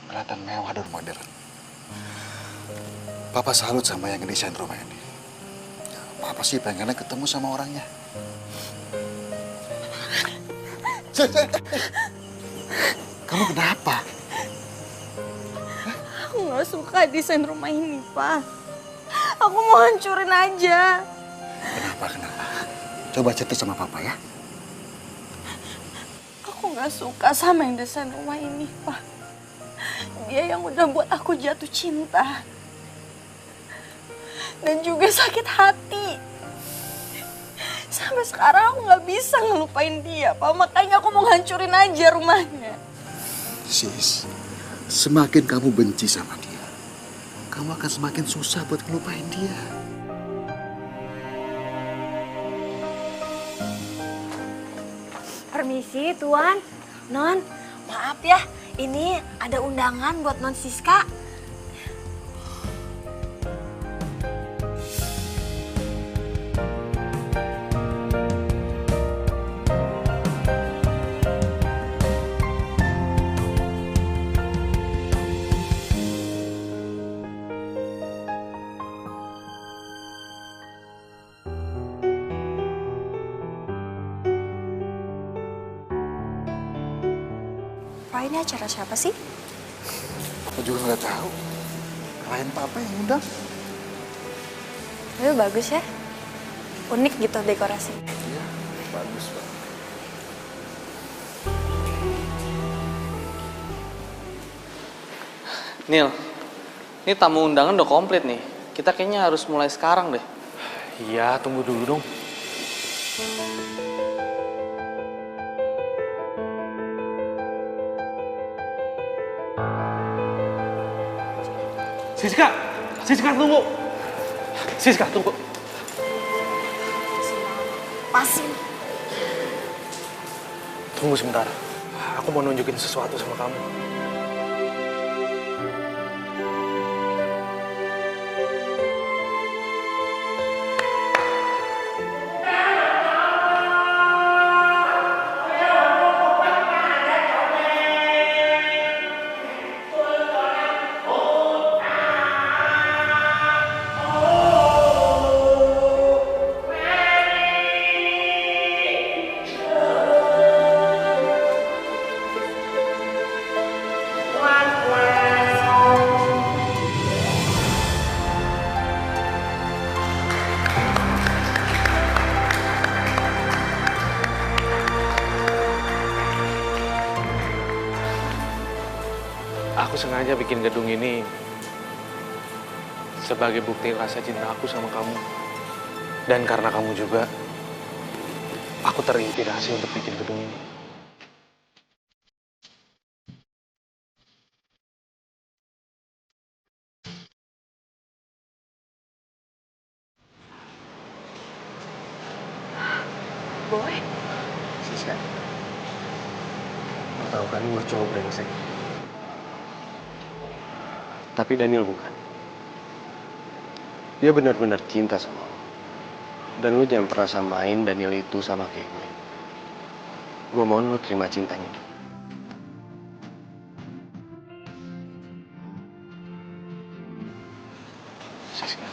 Kelihatan mewah dan modern. Papa salut sama yang ngedesain rumah ini. Papa sih pengennya ketemu sama orangnya. Kamu kenapa? Aku gak suka desain rumah ini, Pak. Aku mau hancurin aja. Kenapa? Coba cerita sama Papa ya. Aku gak suka sama yang desain rumah ini, Pak. Dia yang udah buat aku jatuh cinta. Dan juga sakit hati. Sampai sekarang aku gak bisa ngelupain dia, Pak. Makanya aku mau hancurin aja rumahnya. Sis, semakin kamu benci sama dia, kamu akan semakin susah buat ngelupain dia. Permisi, Tuan. Non, maaf ya. Ini ada undangan buat Non Siska. Pak, ini acara siapa sih? Aku juga nggak tahu. Klien Papa yang undang. Itu bagus ya. Unik gitu dekorasinya. Iya, bagus Pak. Nil, ini tamu undangan udah komplit nih. Kita kayaknya harus mulai sekarang deh. Iya, tunggu dulu dong. Siska tunggu. Siska tunggu. Pasin. Tunggu sebentar. Aku mau nunjukin sesuatu sama kamu. Aku sengaja bikin gedung ini sebagai bukti rasa cinta aku sama kamu. Dan karena kamu juga, aku terinspirasi untuk bikin gedung ini. Boy, Siska, lo tau kan gue cowok brengsek. Tapi Daniel bukan. Dia benar-benar cinta sama lo. Dan lo jangan pernah samain Daniel itu sama kayak gue. Gue mohon lo terima cintanya. Siska,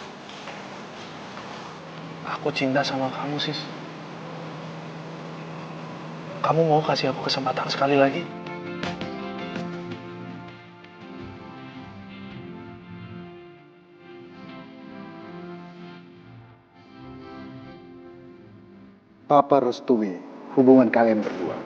aku cinta sama kamu, Sis. Kamu mau kasih aku kesempatan sekali lagi? Papa restui hubungan kalian berdua.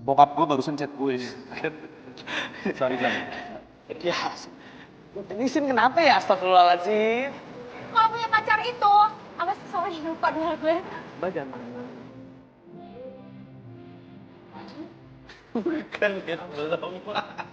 Bokap gue barusan chat gue. Sorry, Bang. Ya, ini Sin kenapa ya? Astagfirullahaladzim. Kalau punya pacar itu, apa sih, sorry lupa dulu gue. Bajan. Bukan, belum.